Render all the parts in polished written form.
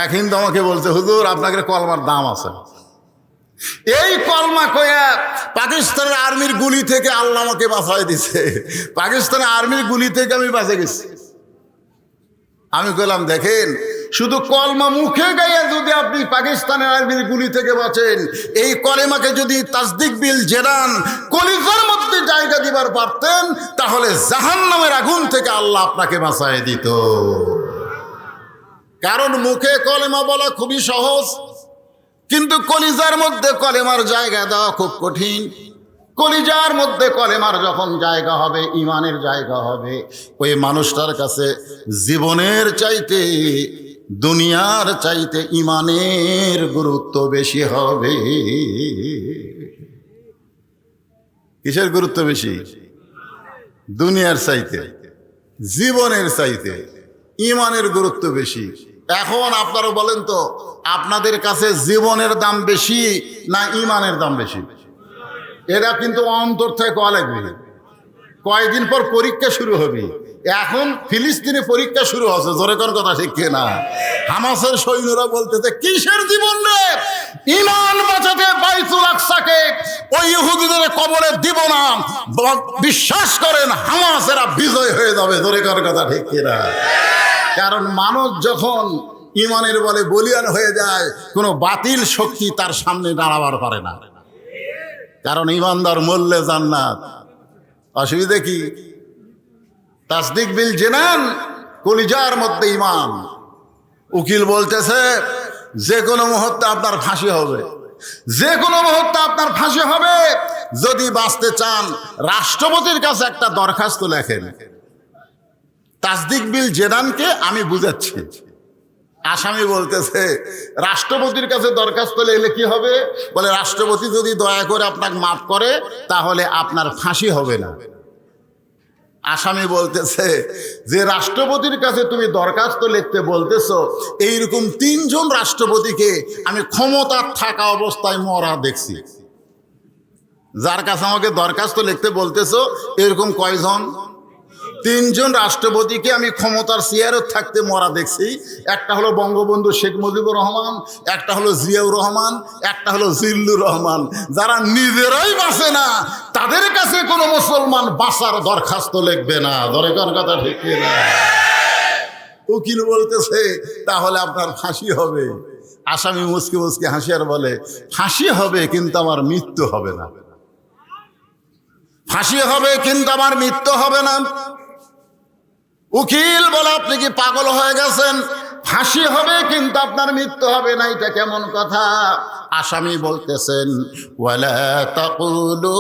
এক হিন্দু আমাকে বলছে, হুজুর আপনাকে কলমার দাম আছে। এই কলমা কয়া পাকিস্তানের আর্মির গুলি থেকে আল্লাহ আমাকে বাঁচাই দিছে। পাকিস্তানের আর্মির গুলি থেকে আমি বাঁচে গেছি। আমি বললাম, দেখেন, শুধু কলমা মুখে গাইয়া যদি আপনি পাকিস্তানের আর্মির গুলি থেকে বাঁচেন, এই কলেমাকে যদি তাসদিক বিল জেনান কলিজার মধ্যে জায়গা দিবার পারতেন, তাহলে জাহান্নামের আগুন থেকে আল্লাহ আপনাকে বাঁচাই দিত। কারণ মুখে কলেমা বলা খুবই সহজ, কিন্তু কলিজার মধ্যে কলেমার জায়গা দেওয়া খুব কঠিন। কলিজার মধ্যে কলেমার যখন জায়গা হবে, ইমানের জায়গা হবে, ওই মানুষটার কাছে জীবনের চাইতে, দুনিয়ার চাইতে ইমানের গুরুত্ব বেশি হবে। কিসের গুরুত্ব বেশি? দুনিয়ার চাইতে, জীবনের চাইতে ইমানের গুরুত্ব বেশি। এখন আপনারা বলেন তো, আপনাদের কাছে জীবনের দাম বেশি না ইমানের দাম বেশি? এরা কিন্তু অন্তর থেকে কয়া লাগবে। কয়েকদিন পর পরীক্ষা শুরু হবে। এখন ফিলিস্তিনে পরীক্ষা শুরু হচ্ছে, জোরে কোন কথা ঠিক না? হামাসের সৈন্যরা বলতেছে, কিসের জীবন রে, ইমান বাঁচাতে বাইতুল আকসাকে ওই ইহুদিদের কবরে দিব না। বিশ্বাস করেন, হামাসেরা বিজয় হয়ে যাবে, জোরে কোন কথা ঠিক না? কারণ মানুষ যখন ইমানের বলে বলিয়ান হয়ে যায়, কোনো বাতিল শক্তি তার সামনে দাঁড়াবার পারে না। কারণ ইমানদার মরলে জান্নাত। অসুবিধা কি? তাসদিক বিল জেনান, কলিজার মধ্যে ইমান। উকিল বলতেছে, যে কোনো মুহূর্তে আপনার ফাঁসি হবে, যে কোনো মুহূর্তে আপনার ফাঁসি হবে। যদি বাঁচতে চান, রাষ্ট্রপতির কাছে একটা দরখাস্ত লেখেন। তাসদিক বিল জেনানকে আমি বুঝাচ্ছি। আসামি বলতেছে, রাষ্ট্রপতির কাছে দরখাস্ত লিখলে কি হবে? বলে, রাষ্ট্রপতি যদি দয়া করে আপনাকে মাফ করে, তাহলে আপনার ফাঁসি হবে না। আসামি বলতেছে, যে রাষ্ট্রপতির কাছে তুমি দরখাস্ত লিখতে বলতেছো, এইরকম 3 জন রাষ্ট্রপতিকে আমি ক্ষমতার থাকা অবস্থায় মরা দেখছি। যার কাছে আমাকে দরখাস্ত লিখতে বলতেছো, এরকম কয়জন? 3 জন রাষ্ট্রপতিকে আমি ক্ষমতার চেয়ারে থাকতে মরা দেখছি। একটা হলো বঙ্গবন্ধু শেখ মুজিবুর রহমান, একটা হলো জিয়াউর রহমান, একটা হলো জিল্লুর রহমান। যারা নিজেরাই বাঁচে না, তাদের কাছে কোনো মুসলমান বাঁচার দরখাস্ত লিখবে না। দরকার কথা ঠিক না? উকিল বলতেছে, তাহলে আপনার ফাঁসি হবে। আসামি মুচকি মুচকি হাসিয়ার বলে, ফাঁসি হবে কিন্তু আমার মৃত্যু হবে না। ফাঁসি হবে কিন্তু আমার মৃত্যু হবে না। উকিল বলে, আপনি কি পাগল হয়ে গেছেন? ফাঁসি হবে কিন্তু আপনার মৃত্যু হবে না, এটা কেমন কথা? আসামি বলতেছেন, ওয়ালা তাকুলু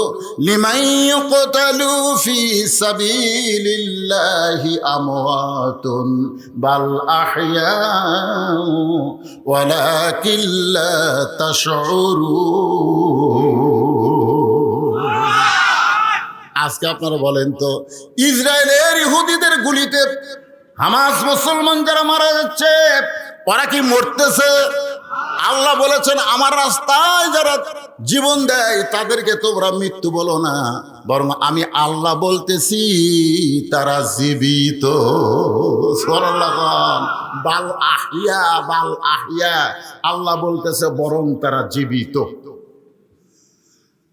লিমান ইউকতালু ফি সাবিলিল্লাহি আমওয়াতুন বাল আহইয়াউ ওয়ালাকিন লা তাশউরুন। আজকে আপনারা বলেন তো, ইসরায়েলের ইহুদিদের গুলিতে হামাস মুসলমান যারা মারা যাচ্ছে, ওরা কি মরতেছে? আল্লাহ বলেছেন, আমার রাস্তায় যারা জীবন দেয় তাদেরকে তোমরা মৃত্যু বলো না, বরং আমি আল্লাহ বলতেছি তারা জীবিত। সুবহানাল্লাহ। বাল আহিয়া, বাল আহিয়া। আল্লাহ বলতেছে বরং তারা জীবিত।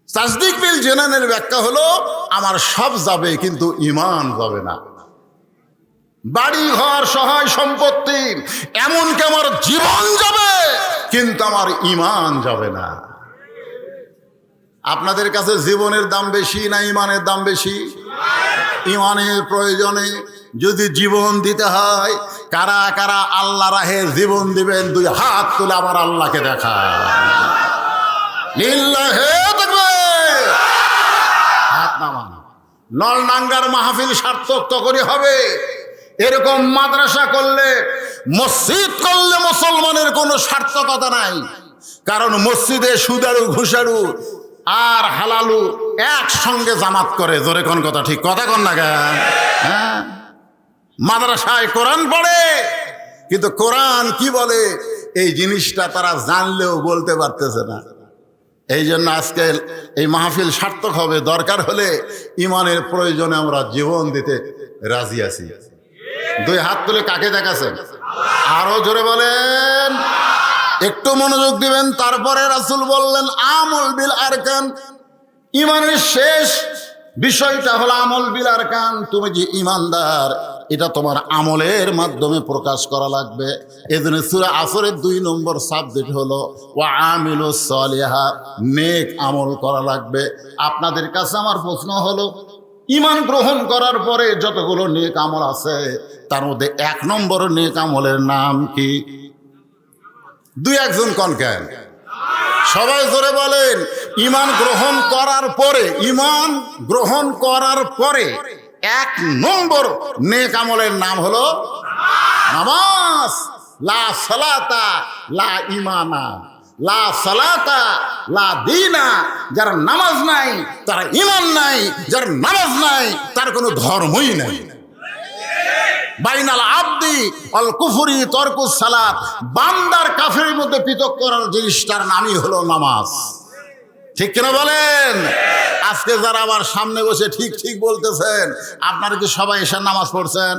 তাসদিক বিল জেনানের ব্যাখ্যা হলো, আমার সব যাবে কিন্তু ঈমান যাবে না। বাড়ি ঘর সহায় সম্পত্তি, এমনকি আমার জীবন যাবে কিন্তু আমার ঈমান যাবে না। আপনাদের কাছে জীবনের দাম বেশি না ঈমানের দাম বেশি? ঈমানের প্রয়োজনে যদি জীবন দিতে হয়, কারা কারা আল্লাহ রাহে জীবন দিবেন? 2 হাত তুলে আবার আল্লাহকে দেখায়। লিল্লাহে তাকবীর। হাত নামান। নলডাঙ্গার মাহফিল সার্থক তখনই হবে। এরকম মাদ্রাসা করলে, মসজিদ করলে মুসলমানের কোনো সার্থকতা নাই। কারণ মসজিদে সুদারু, ঘুষারু আর হালালু একসঙ্গে জামাত করে। জোরে কোন কথা ঠিক কথা কন না কেন? হ্যাঁ, মাদ্রাসায় কোরআন পড়ে, কিন্তু কোরআন কি বলে এই জিনিসটা তারা জানলেও বলতে পারতেছে না। এই জন্য আজকে এই মাহফিল সার্থক হবে। দরকার হলে ঈমানের প্রয়োজনে আমরা জীবন দিতে রাজি আছি। 2 হাত তুলে কাকে দেখাচ্ছেন? আরো জোরে বলেন, একটু মনোযোগ দিবেন। তারপরে রাসূল বললেন আমল বিল আরকান, ইমানের শেষ বিষয়টা হলো আমল বিল আরকান। তুমি যে ইমানদার এটা তোমার আমলের মাধ্যমে প্রকাশ করা লাগবে। এজন্য সূরা আসরের 2 নম্বর সাবজেক্ট হলো ওয়া আমিলুস সলিহা, নেক আমল করা লাগবে। আপনাদের কাছে আমার প্রশ্ন হলো, ইমান গ্রহণ করার পরে যতগুলো নেক আমল আছে তার মধ্যে 1 নম্বর নেক আমলের নাম কি? 2-1 জন কোন কেন? সবাই জোরে বলেন। ইমান গ্রহণ করার পরে, ইমান গ্রহণ করার পরে 1 নম্বর নেক আমলের নাম হলো নামাজ। লা সালাতা লা ইমানা, লা সালাতা লা দিনা। যার নামাজ নাই তার ইমান নাই, যার নামাজ নাই তার কোনো ধর্মই নাই। বাইনাল আবদি অল কুফরি তরকুস সালাত, বান্দার কাফেরের মধ্যে পৃথক করার জিনিসটার নামই হলো নামাজ। ঠিক কিনা বলেন? আজকে যারা আবার সামনে বসে ঠিক ঠিক বলতেছেন, আপনারা কি সবাই এসে নামাজ পড়ছেন?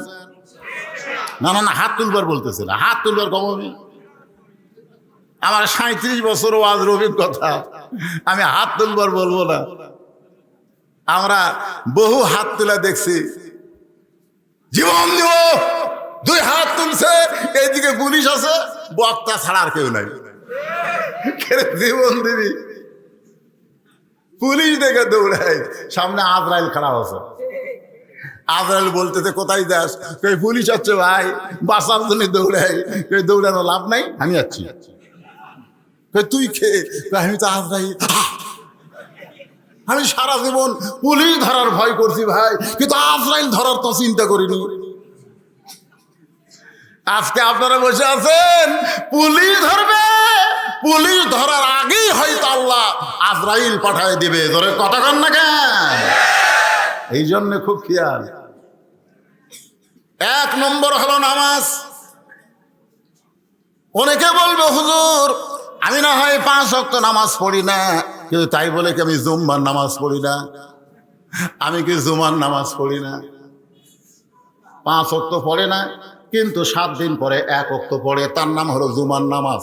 না না না, হাত তুলবার বলতেছেন, হাত তুলবার কমই। আমার 37 বছর ওয়াজের অভিজ্ঞতা, আমি হাত তুলবার বলবো না। আমরা বহু হাত তুলে দেখছি, জীবন দিব 2 হাত তুলছে, এইদিকে পুলিশ আছে, বক্তা ছাড়া আর কেউ নাই। জীবন দিবি, পুলিশ দেখে দৌড়ায়, সামনে আজরাইল খাড়া আছে। আজরাইল বলতেছে কোথায় যাস? কই পুলিশ আছে ভাই, বাঁচার জন্য দৌড়াই। কই দৌড়ানো লাভ নাই, আমি যাচ্ছি। কই তুই খেয়ে? আমি তো আজরাইল। আমি সারা জীবন পুলিশ ধরার ভয় করছি ভাই, কিন্তু আজরাইল ধরার তো চিন্তা করিনি। আজকে আপনারা বসে আছেন, পুলিশ ধরবে, পুলিশ ধরার আগেই হয়তো আল্লাহ আজরাইল পাঠায় দিবে। ধরে কথা কন না কেন? এই জন্য খুব খেয়াল। 1 নম্বর হলো নামাজ। অনেকে বলবে হুজুর আমি না হয় 5 ওয়াক্ত নামাজ পড়ি না, কিন্তু তাই বলে কি আমি জুম্মার নামাজ পড়ি না? আমি কি জুমার নামাজ পড়ি না? 5 ওয়াক্ত পড়ে না, কিন্তু 7 দিন পরে 1 ওয়াক্ত পড়ে, তার নাম হলো জুমার নামাজ।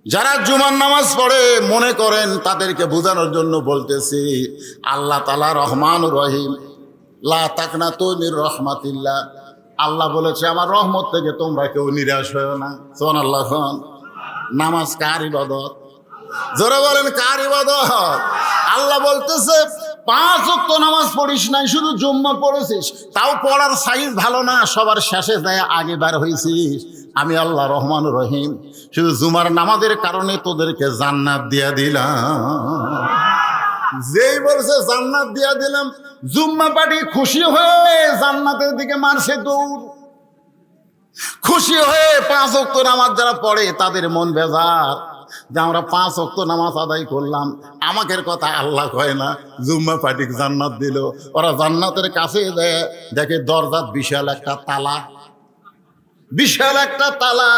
যারা জুমার নামাজ পড়ে মনে করেন তাদেরকে বোঝানোর জন্য বলতেছি, আল্লাহ তাআলা রহমানুর রহিম, লা তাকনাতু মির রাহমাতিল্লাহ। আল্লাহ বলেছে আমার রহমত থেকে তোমরা কেউ নিরাশ হয়ো না। সুবহানাল্লাহ। নামাজ কার ইবাদত? জোরে বলেন কার ইবাদত? আল্লাহ বলতেছে 5 ওয়াক্ত নামাজ পড়িস নাই, শুধু জুম্মা পড়েছিস, তাও পড়ার সাইজ ভালো না, সবার শেষে যায় আগে বার হয়েছিস। আমি আল্লাহ রহমানুর রহিম শুধু জুমার নামাজের কারণে তোদেরকে জান্নাত দিয়া দিলাম। যেই বলছে জান্নাত দিয়া দিলাম, জুম্মা পাটি খুশি হয়ে জান্নাতের দিকে মারছে দৌড়। খুশি হয়ে 5 ওয়াক্ত নামাজ যারা পড়ে তাদের মন বেজার যে আমরা 5 ওয়াক্ত নামাজ আদায় করলাম, আমাদের কথা আল্লাহ কয় না। জুম্মা পাটিক জান্নাত দিল, ওরা জান্নাতের কাছে দেয়, দেখে দরজার বিশাল একটা তালা, বিশাল একটা তালা।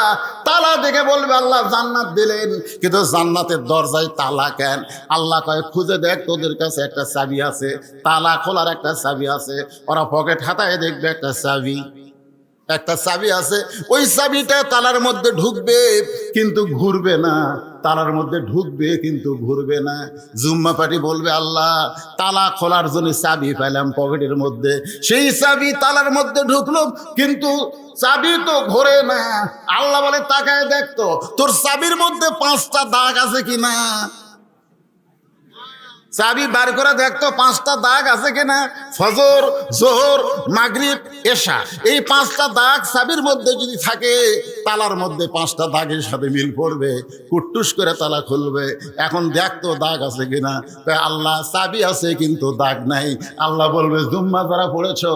তালা দেখে বলবে আল্লাহ জান্নাত দিলেন, কিন্তু জান্নাতের দরজায় তালা কেন? আল্লাহ কয় খুঁজে দেখ, তোদের কাছে একটা চাবি আছে, তালা খোলার একটা চাবি আছে। ওরা পকেট হাতায় দেখবে একটা চাবি, একটা চাবি আছে, ওই চাবিটা তালার মধ্যে ঢুকবে কিন্তু ঘুরবে না, তালার মধ্যে ঢুকবে কিন্তু ঘুরবে না। জুম্মা পাটি বলবে আল্লাহ তালা খোলার জন্য চাবি পেলাম পকেটের মধ্যে, সেই চাবি তালার মধ্যে ঢুকলো কিন্তু চাবি তো ঘোরে না। আল্লাহ বলে তাকায় দেখতো তোর চাবির মধ্যে 5টা দাগ আছে কিনা, চাবি বার করে দেখতো 5টা দাগ আছে কিনা। ফজর, জোহর, মাগরিব, এশা, এই 5টা দাগ চাবির মধ্যে যদি থাকে, তালার মধ্যে 5টা দাগের সাথে মিল পড়বে, কুট্টুস করে তালা খুলবে। এখন দেখতো দাগ আছে কিনা। আল্লাহ চাবি আছে কিন্তু দাগ নাই। আল্লাহ বলবে জুম্মা যারা পড়েছো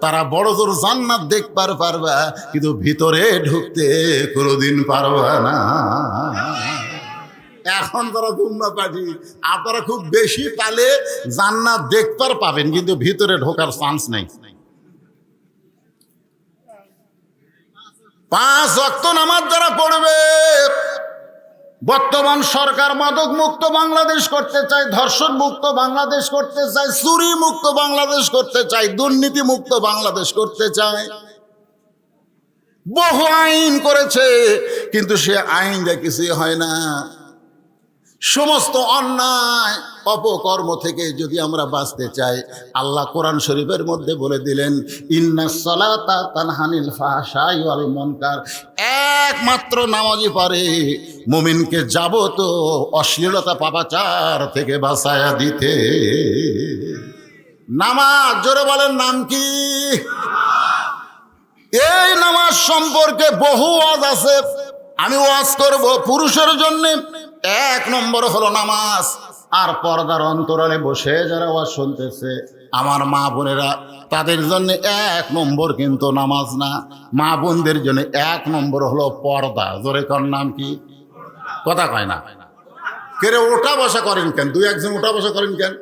তারা বড় জোর জান্নাত দেখবার পারবা, কিন্তু ভিতরে ঢুকতে কোনোদিন পারবা না। এখন যারা জুম্মা পাঠি আপনারা খুব বেশি তালে জান্নাত দেখবার পাবেন, কিন্তু ভিতরে ঢোকার চান্স নাই। 5 ওয়াক্ত নামাজ যারা পড়বে, বর্তমান সরকার মাদক মুক্ত বাংলাদেশ করতে চায়, ধর্ষণ মুক্ত বাংলাদেশ করতে চায়, চুরি মুক্ত বাংলাদেশ করতে চায়, দুর্নীতি মুক্ত বাংলাদেশ করতে চায়। বহু আইন করেছে, কিন্তু সে আইন যা কিছুই হয় না। সমস্ত অন্যায় অপকর্ম থেকে যদি আমরা বাঁচতে চাই, আল্লাহ কোরআন শরীফের মধ্যে বলে দিলেন, ইন্নাস সালাতা তানহানিল ফাহশাই ওয়াল মুনকার, একমাত্র নামাজই পারে মুমিনকে যাবতীয় অশ্লীলতা পাপাচার থেকে বাঁচায়া দিতে। নামাজ, জোরে বলেন নাম কি? এই নামাজ সম্পর্কে বহু ওয়াজ আছে, আমি ওয়াজ করব। পুরুষের জন্য 1 নম্বর হলো নামাজ। আর পর্দার অন্তরালে বসে যারা ওয়াজ শুনতেছে, আমার মা বোনেরা, তাদের জন্য 1 নম্বর কিন্তু নামাজ না, মা বোনদের জন্য 1 নম্বর হলো পর্দা। জোরে কর নাম কি? কথা কয় না কেরে? ওঠা বসা করেন কেন? 2-1 জন ওঠা বসা করেন কেন?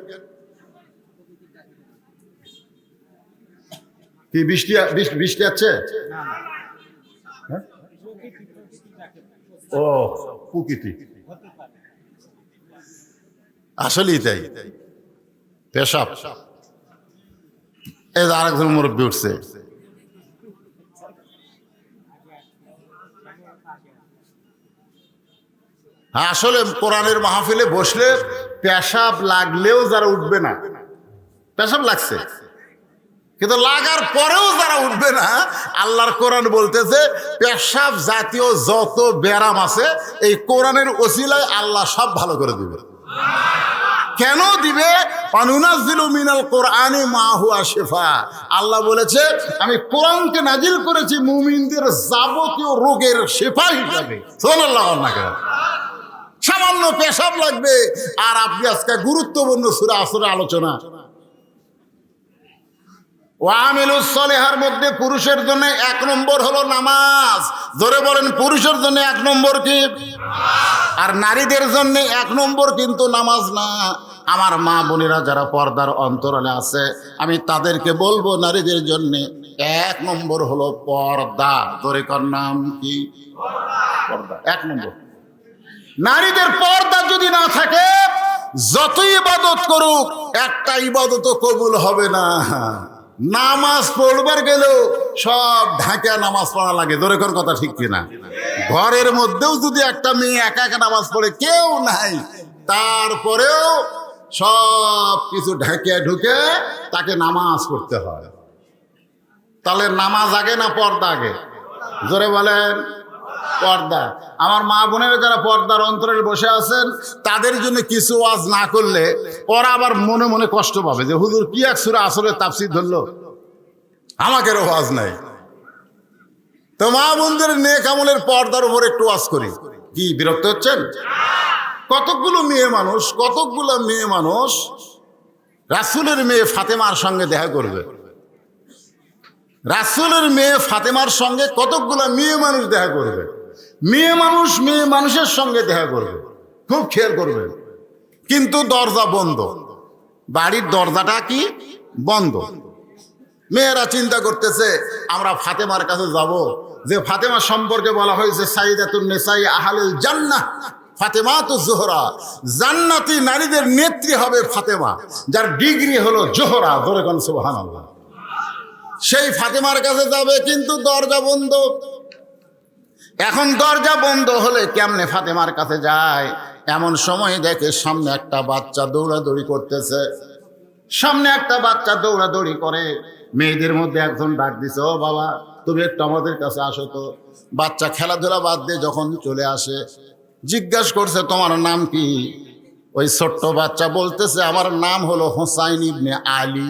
কি বৃষ্টি বৃষ্টি আছে? ও প্রকৃতি, আসলেই তাই। পেশাব, এই যে আরেকজন মুরব্বী উঠছে। আসলে কোরআনের মাহফিলে বসলে পেশাব লাগলেও যারা উঠবে না, পেশাব লাগছে কিন্তু লাগার পরেও যারা উঠবে না, আল্লাহর কোরআন বলতেছে পেশাব জাতীয় যত ব্যারাম আছে এই কোরআনের ওসিলায় আল্লাহ সব ভালো করে দিবে। কেন দিবে? অনুনাজ্জিলু মিনাল কোরআনি মা হুয়া শিফা। আল্লাহ বলেছে আমি কোরআনকে নাজিল করেছি মুমিনদের যাবতীয় রোগের শিফা হিসাবে। সুবহানাল্লাহ। সামান্য পেশাব লাগবে, আর আপনি আজকে গুরুত্বপূর্ণ সূরা আসরের আলোচনা, ওয়ামিলুস সলিহার মধ্যে পুরুষের জন্য 1 নম্বর হলো নামাজ। ধরে বলেন পুরুষের জন্য 1 নম্বর কি? আর নারীদের জন্য 1 নম্বর কিন্তু নামাজ না। আমার মা বোনেরা যারা পর্দার অন্তরালে আছে, আমি তাদেরকে বলবো নারীদের জন্য 1 নম্বর হলো পর্দা। ধরে কর নাম কি? পর্দা 1 নম্বর। নারীদের পর্দা যদি না থাকে, যত ইবাদত করুক একটা ইবাদতও কবুল হবে না। নামাজ পড়বার গেলেও সব ঢাকা নামাজ পড়া লাগে। ধরে কোন কথা ঠিক কিনা? ঘরের মধ্যেও যদি একটা মেয়ে একা একা নামাজ পড়ে, কেউ নাই, তারপরেও সব কিছু ঢাকিয়া ঢুকে তাকে নামাজ পড়তে হয়। তাহলে নামাজ আগে না পর্দা আগে? জোরে বলেন পর্দা। আমার মা বোনেরা যারা পর্দার অন্তরালে বসে আছেন, তাদের জন্য কিছু ওয়াজ না করলে ওরা আবার মনে মনে কষ্ট পাবে যে হুজুর কি এক সূরা আসরের তাফসীর ধরলো, আমাকে ওয়াজ নাই। তো মা বোনদের নেক আমলের পর্দার উপর একটু ওয়াজ করি। কি বিরক্ত হচ্ছেন? কতগুলো মেয়ে মানুষ রাসূলের মেয়ে ফাতেমার সঙ্গে দেখা করবে। রাসূলের মেয়ে ফাতেমার সঙ্গে কতগুলো মেয়ে মানুষ দেখা করবে। মেয়ে মানুষের সঙ্গে দেখা করবে, খুব খেয়াল করবেন। কিন্তু দরজা বন্ধ, বাড়ির দরজাটা কি বন্ধ। মেয়েরা চিন্তা করতেছে আমরা ফাতেমার কাছে যাব, যে ফাতেমা সম্পর্কে বলা হয়েছে সাইয়্যিদাতুন নিসাই আহলিল জান্নাহ, ফাতেমা তো জোহরা, জান্নাতি নারীদের নেত্রী হবে ফাতেমা, যার ডিগ্রি হলো জোহরা। ধরে কোন সুবহানাল্লাহ। সেই ফাতেমার কাছে যাবে, কিন্তু দরজা বন্ধ। এখন দরজা বন্ধ হলে কেমনে ফাতেমার কাছে যায়? এমন সময় দেখে সামনে একটা বাচ্চা দৌড়াদৌড়ি করতেছে। সামনে একটা বাচ্চা দৌড়াদৌড়ি করে, মেয়েদের মধ্যে একজন ডাক দিছে, ও বাবা তুমি একটু আমাদের কাছে আসো তো। বাচ্চা খেলাধুলা বাদ দিয়ে যখন চলে আসে, জিজ্ঞাসা করছে তোমার নাম কি? ওই ছোট্ট বাচ্চা বলতেছে আমার নাম হলো হোসাইন ইবনে আলী।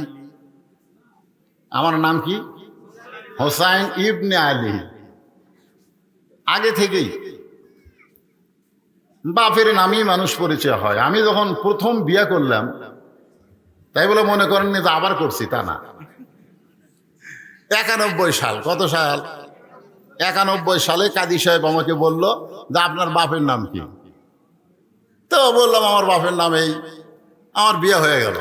আমার নাম কি? হোসাইন ইবনে আলী। আগে থেকেই বাপের নামই মানুষ পরিচয় হয়। আমি যখন প্রথম বিয়ে করলাম, তাই বলে মনে করেননি যে আবার করছি, তা না। 91 সাল, কত সাল? 91 সালে কাজী সাহেব আমাকে বলল যে আপনার বাপের নাম কি? তো বললাম আমার বাপের নাম এই। আমার বিয়ে হয়ে গেল।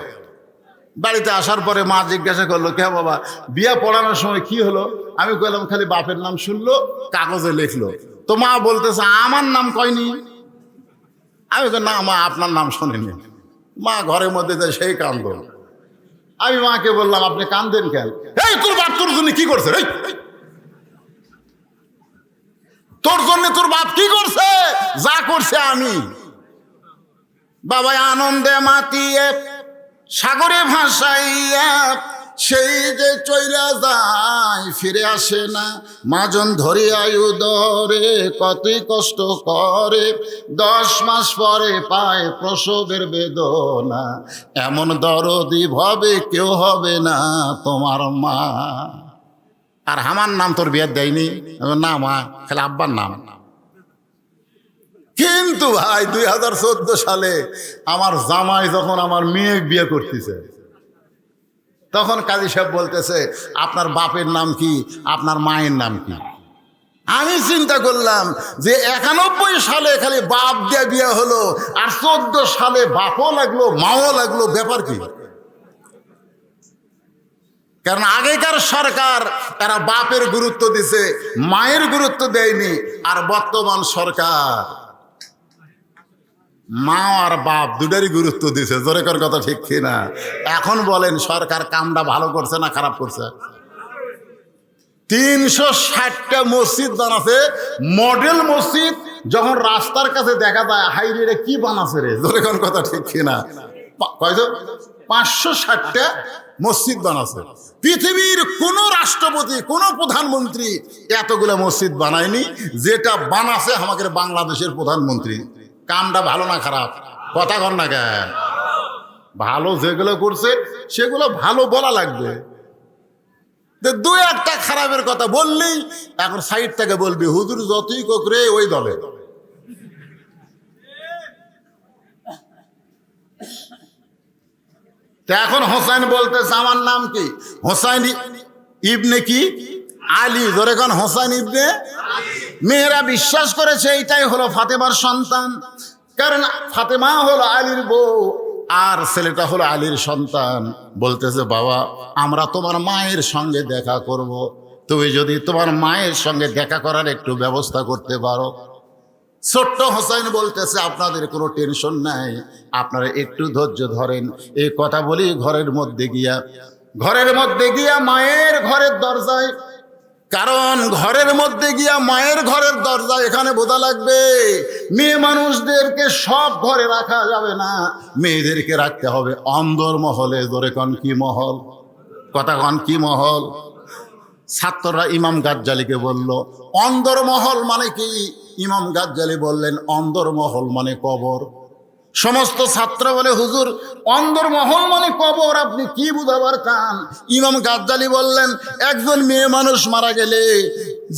বাড়িতে আসার পরে মা জিজ্ঞাসা করলো, কে বাবা বিয়ে পড়ানোর সময় কি হলো? আমি কইলাম খালি বাপের নাম শুনলো, কাগজে লিখলো। তো মা বলতেছে আমার নাম কয়নি। আমি না মা আপনার নাম শোনেনি। মা ঘরের মধ্যে সেই কান্দ। আমি মাকে বললাম আপনি কান্দেন কেন? এই তোর বাপ তোর জন্য কি করছে? তোর জন্য তোর বাপ কি করছে? যা করছে আমি। বাবা আনন্দে মাতিয়ে সাগরে ভাসাইয়া সেই যে চইলা যায় ফিরে আসে না। মাজন ধরিয়া উদরে কতই কষ্ট করে, 10 মাস পরে পায় প্রসবের বেদনা। এমন দরদি ভাবে কেউ হবে না তোমার মা। আর আমার নাম তোর বিয়ে দেয়নি না মা, খালি আব্বার নাম। কিন্তু ভাই 2014 সালে আমার জামাই যখন আমার মেয়ে বিয়ে করতেছে, তখন কাজী সাহেব বলতেছে আপনার বাপের নাম কি, আপনার মায়ের নাম কি? আমি চিন্তা করলাম যে 91 সালে খালি বাপ দিয়ে বিয়ে হলো, আর 14 সালে বাপও লাগলো মাও লাগলো, ব্যাপার কি? কারণ আগেকার সরকার তারা বাপের গুরুত্ব দিছে, মায়ের গুরুত্ব দেয়নি। আর বর্তমান সরকার মা আর বাপ দুটারই গুরুত্ব দিছে। জোরে কর কথা ঠিক কিনা? এখন বলেন সরকার কামটা ভালো করছে না খারাপ করছে? 360টা মসজিদ বানাছে, মডেল মসজিদ। যখন রাস্তার কাছে দেখা যায় হাইরে রে কি বানাছে রে, জোরে কর কথা ঠিক কিনা? কয়জন? 560টা মসজিদ বানাছে। পৃথিবীর কোন রাষ্ট্রপতি কোন প্রধানমন্ত্রী এতগুলো মসজিদ বানায়নি যেটা বানাছে আমাদের বাংলাদেশের প্রধানমন্ত্রী। কামটা ভালো না খারাপ? কথা কর না কেন? ভালো যেগুলো করছে সেগুলো ভালো বলা লাগবে। দু একটা খারাপের কথা বললেই এখন সাইড থেকে বলবি হুজুর যতই কোক রে ওই দলে। এখন হোসাইন বলতেছে আমার নাম কি? হোসাইন ইবনে কি আলী। ধরে কোন হোসাইন ইবনে। মেয়েরা বিশ্বাস করেছে এইটাই হলো ফাতেমার সন্তান, কারণ ফাতেমা হলো আলীর বউ আর ছেলেটা হলো আলীর সন্তান। বলতেছে বাবা আমরা তোমার মায়ের সঙ্গে দেখা করব, তুমি যদি তোমার মায়ের সঙ্গে দেখা করার একটু ব্যবস্থা করতে পারো। ছোট্ট হোসাইন বলতেছে আপনাদের কোনো টেনশন নাই, আপনারা একটু ধৈর্য ধরেন। এই কথা বলি ঘরের মধ্যে গিয়া মায়ের ঘরের দরজায়, কারণ ঘরের মধ্যে গিয়া মায়ের ঘরের দরজা এখানে বোঝা লাগবে মেয়ে মানুষদেরকে সব ঘরে রাখা যাবে না, মেয়েদেরকে রাখতে হবে অন্দরমহলে। ধরে কন কি মহল? কথা কন কি মহল? ছাত্ররা ইমাম গাজ্জালিকে বলল অন্দরমহল মানে কি? ইমাম গাজ্জালি বললেন অন্দরমহল মানে কবর। সমস্ত ছাত্র বলে হুজুর অন্দরমহল মানে কবর, আপনি কি বুঝাবার চান? ইমাম গাজ্জালি বললেন একজন মেয়ে মানুষ মারা গেলে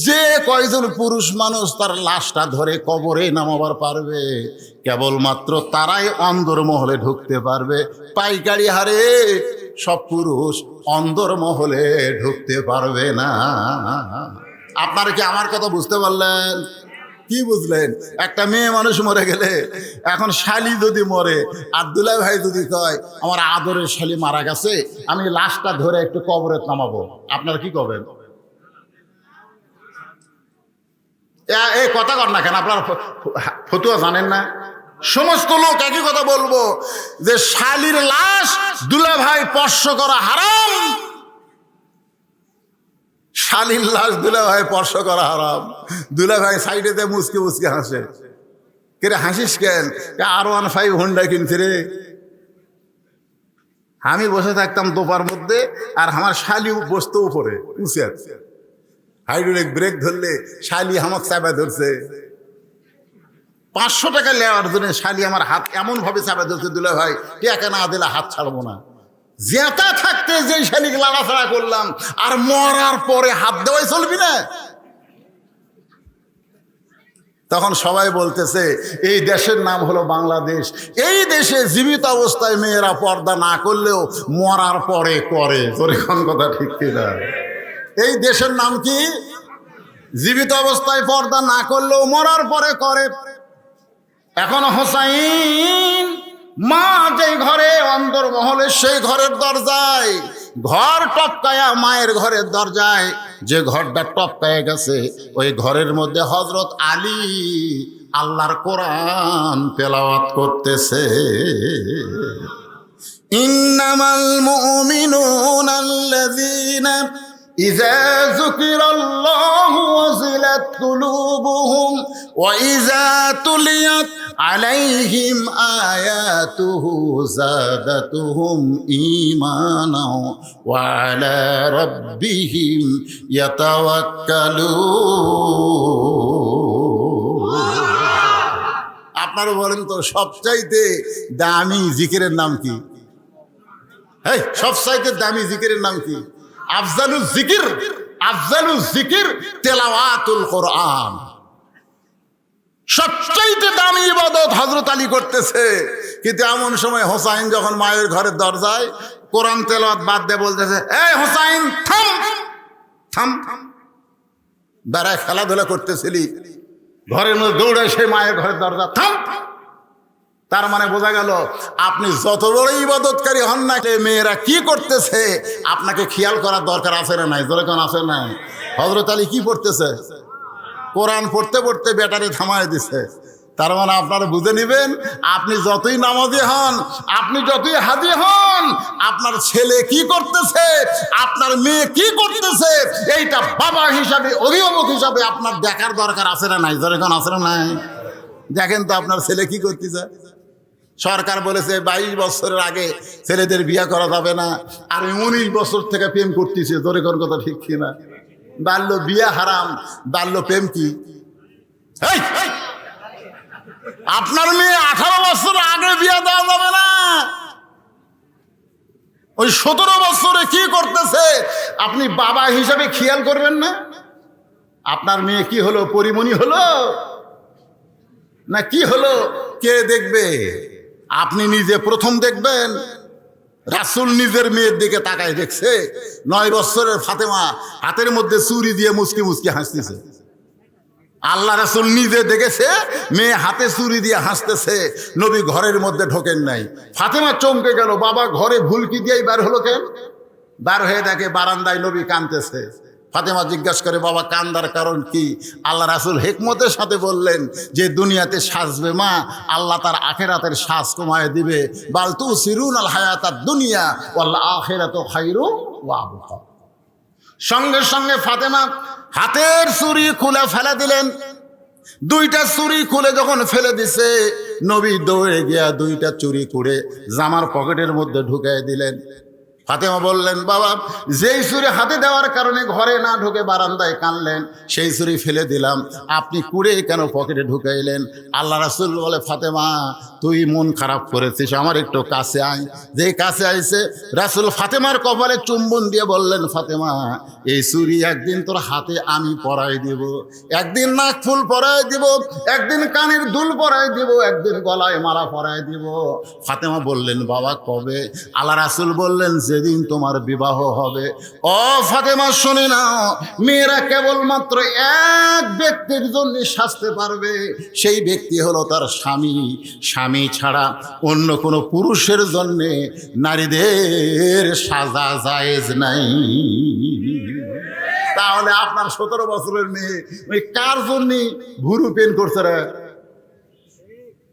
যে কয়জন পুরুষ মানুষ তার লাশটা ধরে কবরে নামাবার পারবে, কেবলমাত্র তারাই অন্দরমহলে ঢুকতে পারবে। পাইকারি হারে সব পুরুষ অন্দরমহলে ঢুকতে পারবে না। আপনারা কি আমার কথা বুঝতে পারলেন? কি বুঝলেন? একটা মেয়ে মানুষ মরে গেলে, এখন শালি যদি মরে আর দুলা ভাই যদি কয় আমার আদরের শালি মারা গেছে, আমি লাশটা ধরে একটু কবরে নামাবো, আপনারা কি করবেন? এই কথা কর না কেন? আপনারা ফতুয়া জানেন না? সমস্ত লোক একই কথা বলবো যে শালির লাশ দুলা ভাই স্পর্শ করা হারাম। শালির লাশ দুলা ভাই স্পর্শ করা হারাম। দুলা ভাই সাইডেতে মুসকে মুসকে হাসে। কে হাসিস কেন? R15 হোন্ডা কিনছে রে। আমি বসে থাকতাম দোপার মধ্যে আর আমার শালি বসতো উপরে উঁচে, হাইড্রোলিক ব্রেক ধরলে শালি আমার চাপা ধরছে। 500 টাকা নেওয়ার জন্য শালি আমার হাত এমন ভাবে চাপা ধরছে, দুলা ভাই টাকা না দিলে হাত ছাড়বো না। জেতা থাকতে যে শালিকে লাড়াছাড়া করলাম, আর মরার পরে হাত দেওয়াই চলবি না। তখন সবাই বলতেছে এই দেশের নাম হলো বাংলাদেশ, এই দেশে জীবিত অবস্থায় মেয়েরা পর্দা না করলেও মরার পরে করে। তোর এখন কথা ঠিক কিনা? এই দেশের নাম কি? জীবিত অবস্থায় পর্দা না করলেও মরার পরে করে। এখন হোসাইন মা যে ঘরে অন্দরমহলে সেই ঘরের দরজায়, ঘর টপকায়া মায়ের ঘরের দরজায় যে ঘরটা টপকায়া গেছে, ওই ঘরের মধ্যে হযরত আলী আল্লাহর কোরআন তেলাওয়াত করতেছে। ইন্নামাল মুমিনুনা আল্লাযীনা ইযা যুকিরাল্লাহু ওয়াজিলাত قلوبهم وإذا تليت عليهم آياته زادتهم إيمانا وعلى ربهم يتوكلون আপনারা বলেন তো সবচাইতে দামি জিকিরের নাম কি? এই সবচাইতে দামি জিকিরের নাম কি? আফজালুল জিকির তেলাওয়াতুল কোরআন। সবচাইতে দামি ইবাদত হযরত আলী করতেছে, কিন্তু এমন সময় হোসাইন যখন মায়ের ঘরের দরজায় কোরআন তেলাওয়াত বাদ দিয়ে বলতেছে, এই হোসাইন থাম থাম, বেড়ায় খেলাধুলা করতেছিলি, ঘরের মধ্যে দৌড়ে সেই মায়ের ঘরের দরজা থাম। তার মানে বোঝা গেল আপনি যত বড় ইবাদতকারী হন না, মেয়েরা কি করতেছে আপনাকে খেয়াল করার দরকার আছে না নাই? জোরে কোন আছে না? হযরত আলী কি পড়তেছে? কোরআন পড়তে পড়তে ব্যাটারি থামায় দিছে। তার মানে আপনারা বুঝে নেবেন, আপনি যতই নামাজি হন, আপনি যতই হাজি হন, আপনার ছেলে কি করতেছে, আপনার মেয়ে কি করতেছে, এইটা বাবা হিসাবে, অভিভাবক হিসাবে আপনার দেখার দরকার আছে না নাই? জোরে কোন আছে না নাই? দেখেন তো আপনার ছেলে কি করতেছে। সরকার বলেছে 22 বছরের আগে ছেলেদের বিয়ে করা যাবে না, আর 19 বছর থেকে প্রেম করতেছে। জোরে কোন কথা ঠিক কিনা? বাল্য বিয়ে হারাম, বাল্য প্রেম কি? আপনার মেয়ে 18 বছর আগে বিয়ে দেওয়া যাবে না। ওই 17 বছরে কি করতেছে আপনি বাবা হিসাবে খেয়াল করবেন না? আপনার মেয়ে কি হলো? পরিমণি হলো না কি হলো? কে দেখবে? আপনি নিজে প্রথম দেখবেন। রাসূল নিজের মেয়ের দিকে তাকায় দেখছে, 9 বছরের ফাতেমা হাতের মধ্যে চুরি দিয়ে মুচকি মুচকি হাসতেছে। আল্লাহ রাসূল নিজে দেখেছে মেয়ে হাতে চুরি দিয়ে হাসতেছে, নবী ঘরের মধ্যে ঢোকেন নাই। ফাতেমা চমকে গেল, বাবা ঘরে ভুলকি দিয়েই বার হলো কেন? বার হয়ে দেখে বারান্দায় নবী কাঁদতেছে। ফাতেমা জিজ্ঞাসা করে, বাবা কান্দার কারণ কি? আল্লাহ রাসূল হিকমতের সাথে বললেন যে দুনিয়াতে সাজবে মা, আল্লাহ তার আখিরাতের সাজ কমায় দিবে। বাল তুসিরুনাল হায়াতাদ দুনিয়া ওয়াল আখিরাতু খায়রু ওয়া আবকা। সঙ্গে সঙ্গে ফাতেমা হাতের চুড়ি খুলে ফেলে দিলেন। 2টা চুড়ি খুলে যখন ফেলে দিছে, নবী দৌড়ে গিয়া 2টা চুড়ি করে জামার পকেটের মধ্যে ঢুকিয়ে দিলেন। ফাতেমা বললেন, বাবা যেই ছুরি হাতে দেওয়ার কারণে ঘরে না ঢুকে বারান্দায় কানলেন, সেই ছুরি ফেলে দিলাম, আপনি কুড়ে কেন পকেটে ঢুকাইলেন? আল্লাহ রাসূল বলে, ফাতেমা তুই মন খারাপ করেছিস, আমার একটু কাছে আয়। যেই কাছে আইছে, রাসূল ফাতেমার কপালে চুম্বন দিয়ে বললেন, ফাতেমা এই ছুরি একদিন তোর হাতে আমি পরাই দিব, একদিন নাক ফুল পরাই দিব, একদিন কানের দুল পরাই দিব, একদিন গলায় মালা পরাই দিব। ফাতেমা বললেন, বাবা কবে? আল্লাহ রাসূল বললেন, যেদিন তোমার বিবাহ হবে। ও ফাতেমা শুনে নাও, মেয়েরা কেবলমাত্র এক ব্যক্তির জন্য সাজতে পারবে, সেই ব্যক্তি হলো তার স্বামী। স্বামী ছাড়া অন্য কোনো পুরুষের জন্য নারীদের সাজা জায়েজ নাই। তাহলে আপনার 17 বছরের মেয়ে ওই কার জন্য ভুরু পেন করছে রে?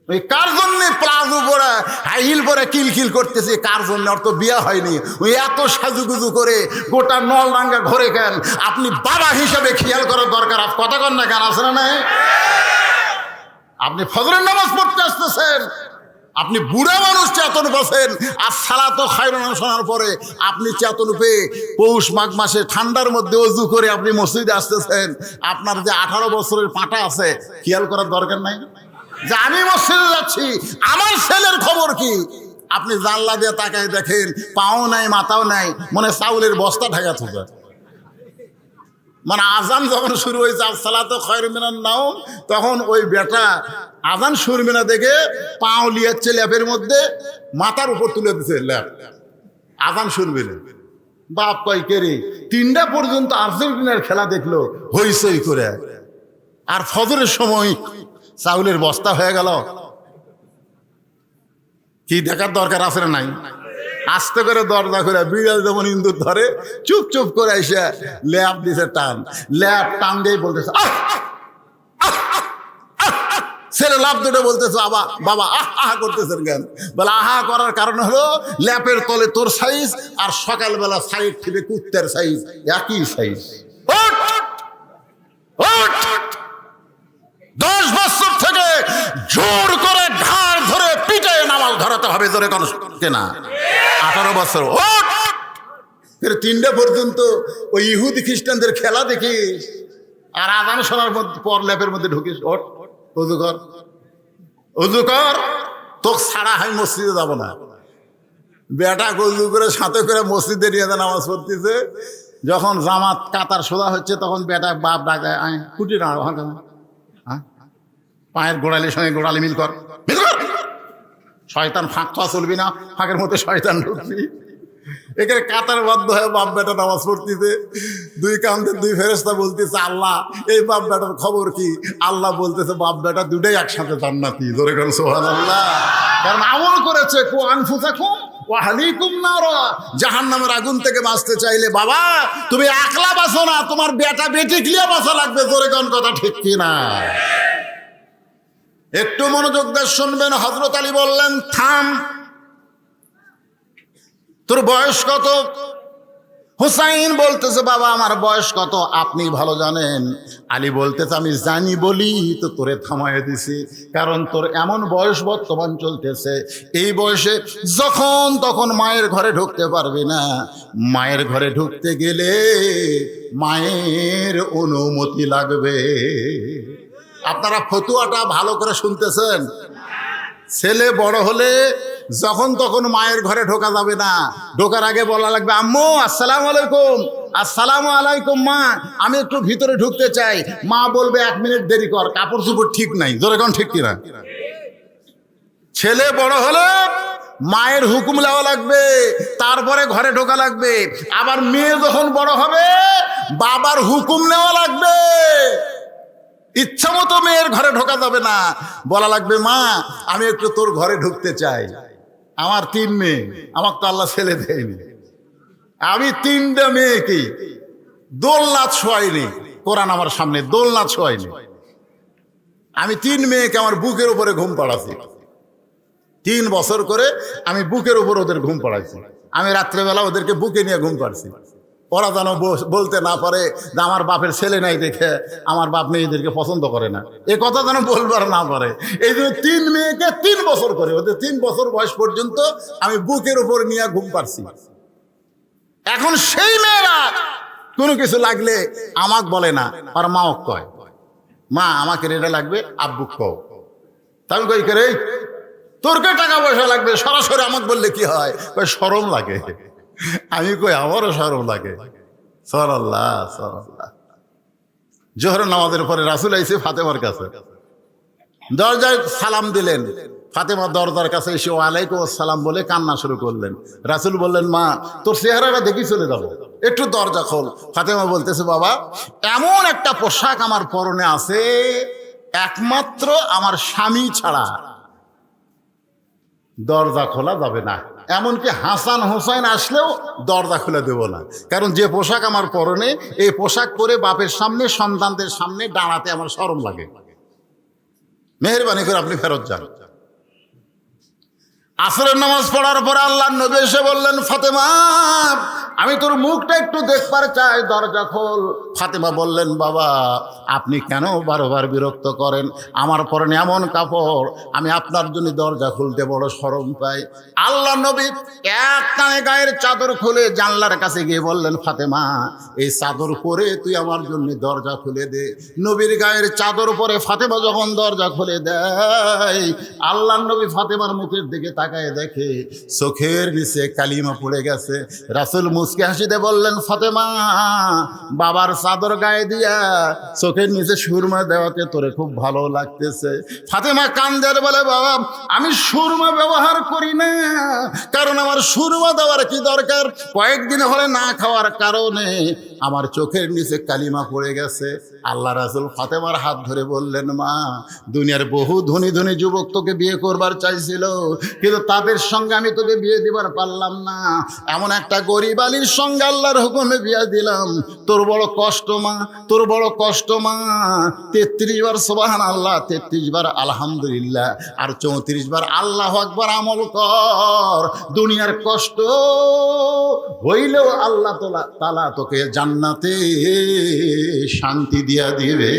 ওই কার জন্য প্লাজো পরে হাই হিল পরে কিলকিল করতেছে? কার জন্য? ওর তো বিয়ে হয়নি। ওই এত সাজুগুজু করে গোটা নলডাঙ্গা ঘরে কেন? আপনি বাবা হিসাবে খেয়াল করার দরকার। কথা কন না কেন? আসে না? আপনি ফজরের নামাজ পড়তে আসতেছেন, আপনি বুড়া মানুষ চেতন বসেন, আর সালাতো খায়রুন শোনার পরে আপনি চেতন পেয়ে পৌষ মাঘ মাসে ঠান্ডার মধ্যে ওযু করে আপনি মসজিদে আসতেছেন। আপনার যে 18 বছরের পাটা আছে, খেয়াল করার দরকার নাই যে আমি মসজিদে যাচ্ছি, আমার ছেলের খবর কি? আপনি জানলা দিয়ে তাকায় দেখেন, পাও নাই মাথাও নাই, মনে চাউলের বস্তা ঢাকা থাকে। মানে আজান যখন শুরু হয়েছে, আসসালাতু খায়রুম মিনান নাওম, তখন ওই বেটা আজান শুরু না দেখে পাও লিয়াচ্ছে ল্যাপের মধ্যে, মাথার উপর তুলে দিচ্ছে ল্যাপ। আজান শুনবে না। বাপ কয় কে রে? 3টা পর্যন্ত আর্জেন্টিনার খেলা দেখলো হইচই করে, আর ফজরের সময় চাউলের বস্তা হয়ে গেল। কি দেখার দরকার আছে না নাই? আস্তে করে দরজা করে বিড়াল যেমন ইন্দুর ধরে, চুপ চুপ করে এসে ল্যাপ দিছে টান। ল্যাপ টান দিয়ে বলতেছে, ছেলে লাভ দুটো বলতেছে, বাবা বাবা আহা করতেছেন কেন? বলে আহা করার কারণ হলো ল্যাপের তলে তোর সাইজ, আর সকালবেলা সাইড থেকে কুত্তের সাইজ একই সাইজ। জোর করে ঘাড় ধরে পিঠে নামাজ ধরাতে হবে, ধরে কোন কেনা 18 বছর ওঠ। ফের 3টা পর্যন্ত ওই ইহুদি খ্রিস্টানদের খেলা দেখিস, আর আজান শোনার পর ল্যাপের মধ্যে ঢুকিস। ওঠ, উজু কর, উজু কর, তোকে ছাড়া আমি মসজিদে যাবো না। বেটা উজু করে সাথে করে মসজিদে নিয়ে নামাজ পড়তেছে। যখন জামাত কাতার সোজা হচ্ছে তখন বেটা বাপ ডাকে, আয় কুটি না, হ্যাঁ পায়ের গোড়ালির সঙ্গে গোড়ালি মিল কর, মিল কর। শয়তান ফাঁক খাওয়া চলবি না, ফাঁকের মধ্যে শয়তান ঢুকবি। এখানে কাতার বাধ্য হয়ে বাপ বেটা নামাজ পড়তেছে। 2 কান্দে 2 ফেরেশতা বলতেছে, আল্লাহ এই বাপ বেটার খবর কি? আল্লাহ বলতেছে, বাপ বেটা দুটাই একসাথে জান্নাতি। জোরে করে সুবহানাল্লাহ। কারণ আমল করেছে। কু আনফুসাকুম ওয়া আহলিকুম নারা, জাহান্নামের আগুন থেকে বাঁচতে চাইলে বাবা তুমি একলা বাঁচো না, তোমার বেটা বেটি ক্লিয়া বাঁচা লাগবে। জোরে কোন কথা ঠিক কি না? একটু মনোযোগ দিয়ে শুনবেন। হযরত আলী বললেন, থাম, তোর বয়স কত? হুসাইন বলতেছে, বাবা আমার বয়স কত আপনি ভালো জানেন। আলী বলতেছে, আমি জানি বলি তো তোরে থামায় দিছি, কারণ তোর এমন বয়স বর্তমান চলতেছে, এই বয়সে যখন তখন মায়ের ঘরে ঢুকতে পারবি না। মায়ের ঘরে ঢুকতে গেলে মায়ের অনুমতি লাগবে। আপনারা ফতুয়াটা ভালো করে শুনতেছেন? ছেলে বড় হলে যখন তখন মায়ের ঘরে ঢোকা যাবে না। ঢোকার আগে বলা লাগবে, আম্মু আসসালামু আলাইকুম। আসসালামু আলাইকুম মা, আমি একটু ভিতরে ঢুকতে চাই। মা বলবে 1 মিনিট দেরি কর, কাপড় চোপড় ঠিক নাই। জোরে কোন ঠিক কিনা? ছেলে বড় হলে মায়ের হুকুম নেওয়া লাগবে, তারপরে ঘরে ঢোকা লাগবে। আবার মেয়ে যখন বড় হবে বাবার হুকুম নেওয়া লাগবে। ইচ্ছা মতো মেয়ের ঘরে ঢোকা যাবে না, বলা লাগবে, মা আমি একটু তোর ঘরে ঢুকতে চাই। আমার 3 মেয়ে, আমার তো আল্লাহ ছেলে দেয়নি। আমি 3টা মেয়েকে দোলনা ছোঁয়াইনি, কোরআন আমার সামনে দোলনা ছোঁয়াইনি। আমি 3 মেয়েকে আমার বুকের উপরে ঘুম পাড়াচ্ছি। 3 বছর করে আমি বুকের উপর ওদের ঘুম পাড়াইছি। আমি রাত্রেবেলা ওদেরকে বুকে নিয়ে ঘুম পাড়ছি। ওরা যেন বলতে না পারে যে আমার বাপের ছেলে নাই দেখে আমার বাপ মেয়েদেরকে পছন্দ করে না, এ কথা যেন বলবার না পারে। এই জন্য 3 মেয়েকে 3 বছর করে, ওদের 3 বছর বয়স পর্যন্ত আমি বুকের উপর নিয়ে ঘুম পাড়ছি। এখন সেই মেয়েরা কোনো কিছু লাগলে আমাকে বলে না, আর মাও কয়, মা আমাকে এটা লাগবে, আব্বু কও। তাই কই করে, তোর কে টাকা পয়সা লাগবে, সরাসরি আমাকে বললে কি হয়? শরম লাগে। আমি কই আমারও শরম লাগে। সুবহানাল্লাহ, সুবহানাল্লাহ। জোহরের নামাজের পরে রাসূল আইছে ফাতেমার কাছে, দরজায় সালাম দিলেন। ফাতেমা দরজার কাছে এসে ওয়ালাইকুম আসসালাম বলে কান্না শুরু করলেন। রাসূল বললেন, মা তোর চেহারাটা দেখি চলে যাবো, একটু দরজা খোল। ফাতেমা বলতেছে, বাবা এমন একটা পোশাক আমার পরনে আছে একমাত্র আমার স্বামী ছাড়া দরজা খোলা যাবে না। এমনকি হাসান হোসেন আসলেও দরজা খুলে দেব না, কারণ যে পোশাক আমার পরনে, এই পোশাক পরে বাপের সামনে সন্তানদের সামনে দাঁড়াতে আমার শরম লাগে। মেহেরবানি করে আপনি ফেরত যান। আসরের নামাজ পড়ার পরে আল্লাহর নবী এসে বললেন, ফাতেমা আমি তোর মুখটা একটু দেখবার চাই, দরজা খোল। ফাতেমা বললেন, বাবা আপনি কেন বারবার বিরক্ত করেন? আমার পরনে এমন কাপড়, আমি আপনার জন্য দরজা খুলতে বড় শরম পাই। আল্লাহর নবী এক টানে গায়ের চাদর খুলে জানলার কাছে গিয়ে বললেন, ফাতেমা এই চাদর পরে তুই আমার জন্য দরজা খুলে দে। নবীর গায়ের চাদর পরে ফাতেমা যখন দরজা খুলে দেয়, আল্লাহর নবী ফাতেমার মুখের দিকে তাকায় দেখে চোখের নিচে কালিমা পড়ে গেছে। রাসূল মুস্কি হাসিতে বললেন, ফাতেমা বাবার চাদর গায়ে দিয়া চোখের নিচে সুরমা দেওয়াতে তোরে খুব ভালো লাগতেছে। ফাতেমা কান্দের বলে, বাবা আমি সুরমা ব্যবহার করি না, কারণ আমার সুরমা দেওয়ার কি দরকার? কয়েকদিন হলে না খাওয়ার কারণে আমার চোখের নিচে কালিমা পড়ে গেছে। আল্লাহ রাসূল ফাতেমার হাত ধরে বললেন, মা দুনিয়ার বহু ধনী ধনী যুবক তোকে বিয়ে করবার চাইছিল, কিন্তু তাদের সঙ্গে আমি তোকে বিয়ে দিবার পারলাম না। এমন একটা গরিব আলীর সঙ্গে আল্লাহর হুকুমে বিয়ে দিলাম। তোর বড় কষ্ট মা, তোর বড় কষ্ট মা। 33 বার সুবহানাল্লাহ, 33 বার আলহামদুলিল্লাহ, আর 34 বার আল্লাহু আকবার আমল কর। দুনিয়ার কষ্ট হইলেও আল্লাহ তাআলা তোকে জান্নাতে শান্তি দিয়া দিবে।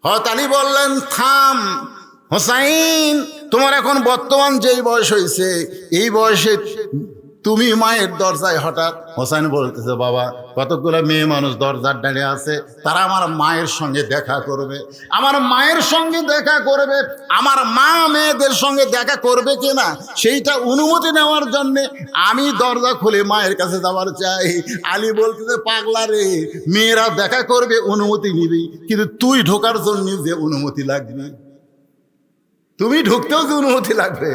হযরত আলী বললেন, থাম হোসাইন, তোমার এখন বর্তমান যেই বয়স হয়েছে, এই বয়সে তুমি মায়ের দরজায় হঠাৎ। হোসাইন বলতেছে, বাবা কতগুলো মেয়ে মানুষ দরজার দাঁড়িয়ে আছে, তারা আমার মায়ের সঙ্গে দেখা করবে, আমার মায়ের সঙ্গে দেখা করবে, আমার মা মেয়েদের সঙ্গে দেখা করবে কিনা সেইটা অনুমতি নেওয়ার জন্যে আমি দরজা খুলে মায়ের কাছে যাওয়ার চাই। আলী বলতেছে, পাগলা রে, মেয়েরা দেখা করবে অনুমতি নিবি, কিন্তু তুই ঢোকার জন্য যে অনুমতি লাগবে, তুমি ঢুকতেও যে অনুমতি লাগবে,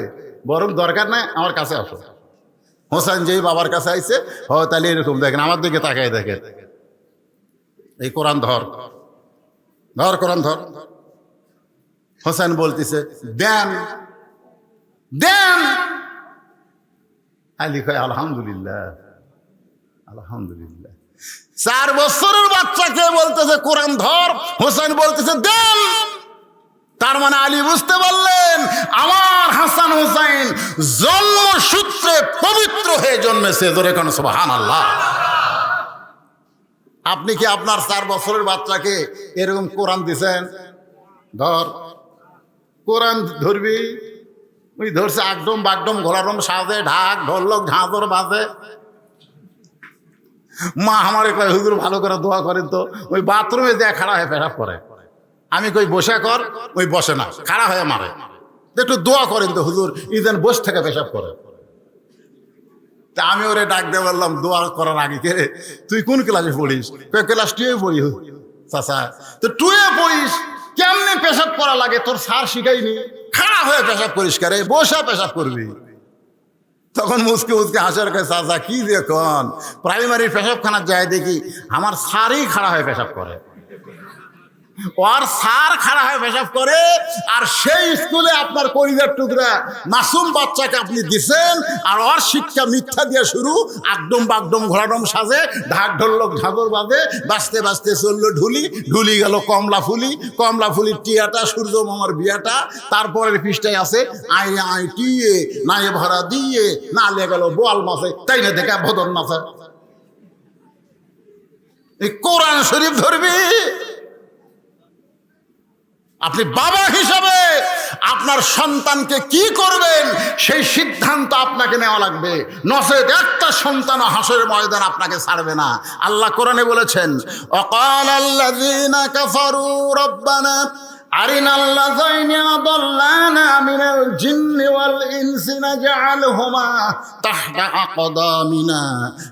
বরং দরকার নাই, আমার কাছে আসো। হোসেন যেই বাবার কাছে আইছে, তাহলে এরকম দেখেন, আমার দিকে তাকায় দেখেন, এই কোরআন ধর ধর, কোরআন ধর। হোসেন বলতেছে, দেন দেন। আলী কয়, আলহামদুলিল্লাহ আলহামদুলিল্লাহ। 4 বছরের বাচ্চাকে বলতেছে কোরআন ধর, হোসেন বলতেছে দেন। তার মানে আলী বুঝতে পারলেন, আমার হাসান হুসাইন জন্মসূত্রে পবিত্র হয়ে জন্মেছে। ধরে কেন সুবহানাল্লাহ। আপনি কি আপনার 4 বছরের বাচ্চাকে এরকম কোরআন দিছেন? ধর, কোরআন ধরবি, ওই ধরছে একদম বাগডম ঘোলারম সাজে, ঢাক ঢোলক ঝাঁঝর বাজে। মা আমারে কয়, হুজুর ভালো করে দোয়া করেন তো, ওই বাথরুমে যায় খাড়া হয়ে পেশাব করে। আমি কই বসে কর, ওই বসে না, খাড়া হয়ে মারে। একটু দোয়া করেন তো হুজুর, ইদেন বসে থেকে পেশাব করে। তা আমি ওরে ডাক দিয়ে বললাম, দোয়া করার আগে, কে রে তুই কোন ক্লাসে পড়িস? ক্লাস 2-এ পড়ি চাচা। তো 2-এ পড়িস, কেমনে পেশাব করা লাগে তোর স্যার শিখাইনি? খাড়া হয়ে পেশাব করিস কারে, বসে পেশাব করবি। তখন মুসকে মুসকে হাসার কাছে, চাচা কি দেখুন, প্রাইমারি পেশাবখানার যায় দেখি আমার স্যারই খাড়া হয়ে পেশাব করে, ওর স্যার খাড়া হয়ে পেশাব করে। আর সেই স্কুলে আপনার কলিজার টুকরা মাসুম বাচ্চাকে আপনি দিছেন, আর ওর শিক্ষা মিথ্যা দিয়ে শুরু, একদম বাগডম ঘোড়াডম সাজে, ঢাক ঢোলক ঝাগর বাজে, বাঁচতে বাঁচতে চললো ঢুলি, ঢুলি গেল কমলা ফুলি, কমলা ফুলির টিয়াটা, সূর্য মামার বিয়াটা। তারপরের পৃষ্ঠায় আছে আই আই টিয়ে, নাই ভরা দিয়ে, না লে গেল বোয়াল মাছে, তাই না দেখা ভদন মাছে। এই কোরআন শরীফ ধরবি। আপনি বাবা হিসাবে আপনার সন্তানকে কি করবেন সেই সিদ্ধান্ত আপনাকে নেওয়া লাগবে, নচেত একটা সন্তান হাসরের ময়দান আপনাকে ছাড়বে না। আল্লাহ কোরআনে বলেছেন, ওয়াকালাল্লাযীনা কাফারু রাব্বানা আরিনাল্লাযাইনি আদাল্লানা মিনাল জিন্নি ওয়াল ইনসি নাজআলহুমা তাহতা আকদামিনা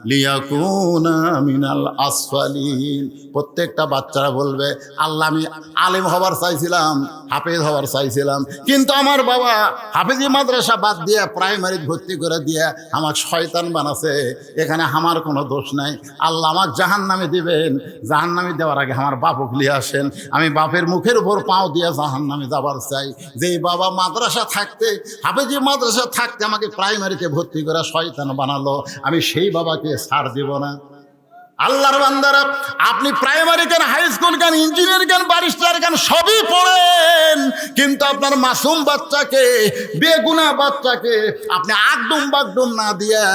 লিয়াকুনা মিনাল আসফালিন। প্রত্যেকটা বাচ্চারা বলবে, আল্লাহ আমি আলেম হবার চাইছিলাম, হাফেজ হবার চাইছিলাম, কিন্তু আমার বাবা হাফেজি মাদ্রাসা বাদ দিয়ে প্রাইমারি ভর্তি করে দিয়ে আমাকে শয়তান বানাছে, এখানে আমার কোনো দোষ নাই। আল্লাহ আমাকে জাহান্নামে দিবেন, জাহান্নামে দেওয়ার আগে আমার বাপকে নিয়ে আসেন, আমি বাপের মুখের উপর পাও দিয়ে জাহান্নামে যাবার চাই। যে বাবা মাদ্রাসা থাকতে, হাফেজি মাদ্রাসা থাকতে আমাকে প্রাইমারিতে ভর্তি করে শয়তান বানালো, আমি সেই বাবাকে ছাড় দেব না। আল্লাহর বান্দারা, আপনি প্রাইমারি কেন, হাই স্কুল কেন, ইঞ্জিনিয়ার কেন, ব্যারিস্টার কেন, সবই পড়েন, কিন্তু আপনার মাসুম বাচ্চাকে, বেগুনা বাচ্চাকে আপনি আকদম বাগডম না দিয়া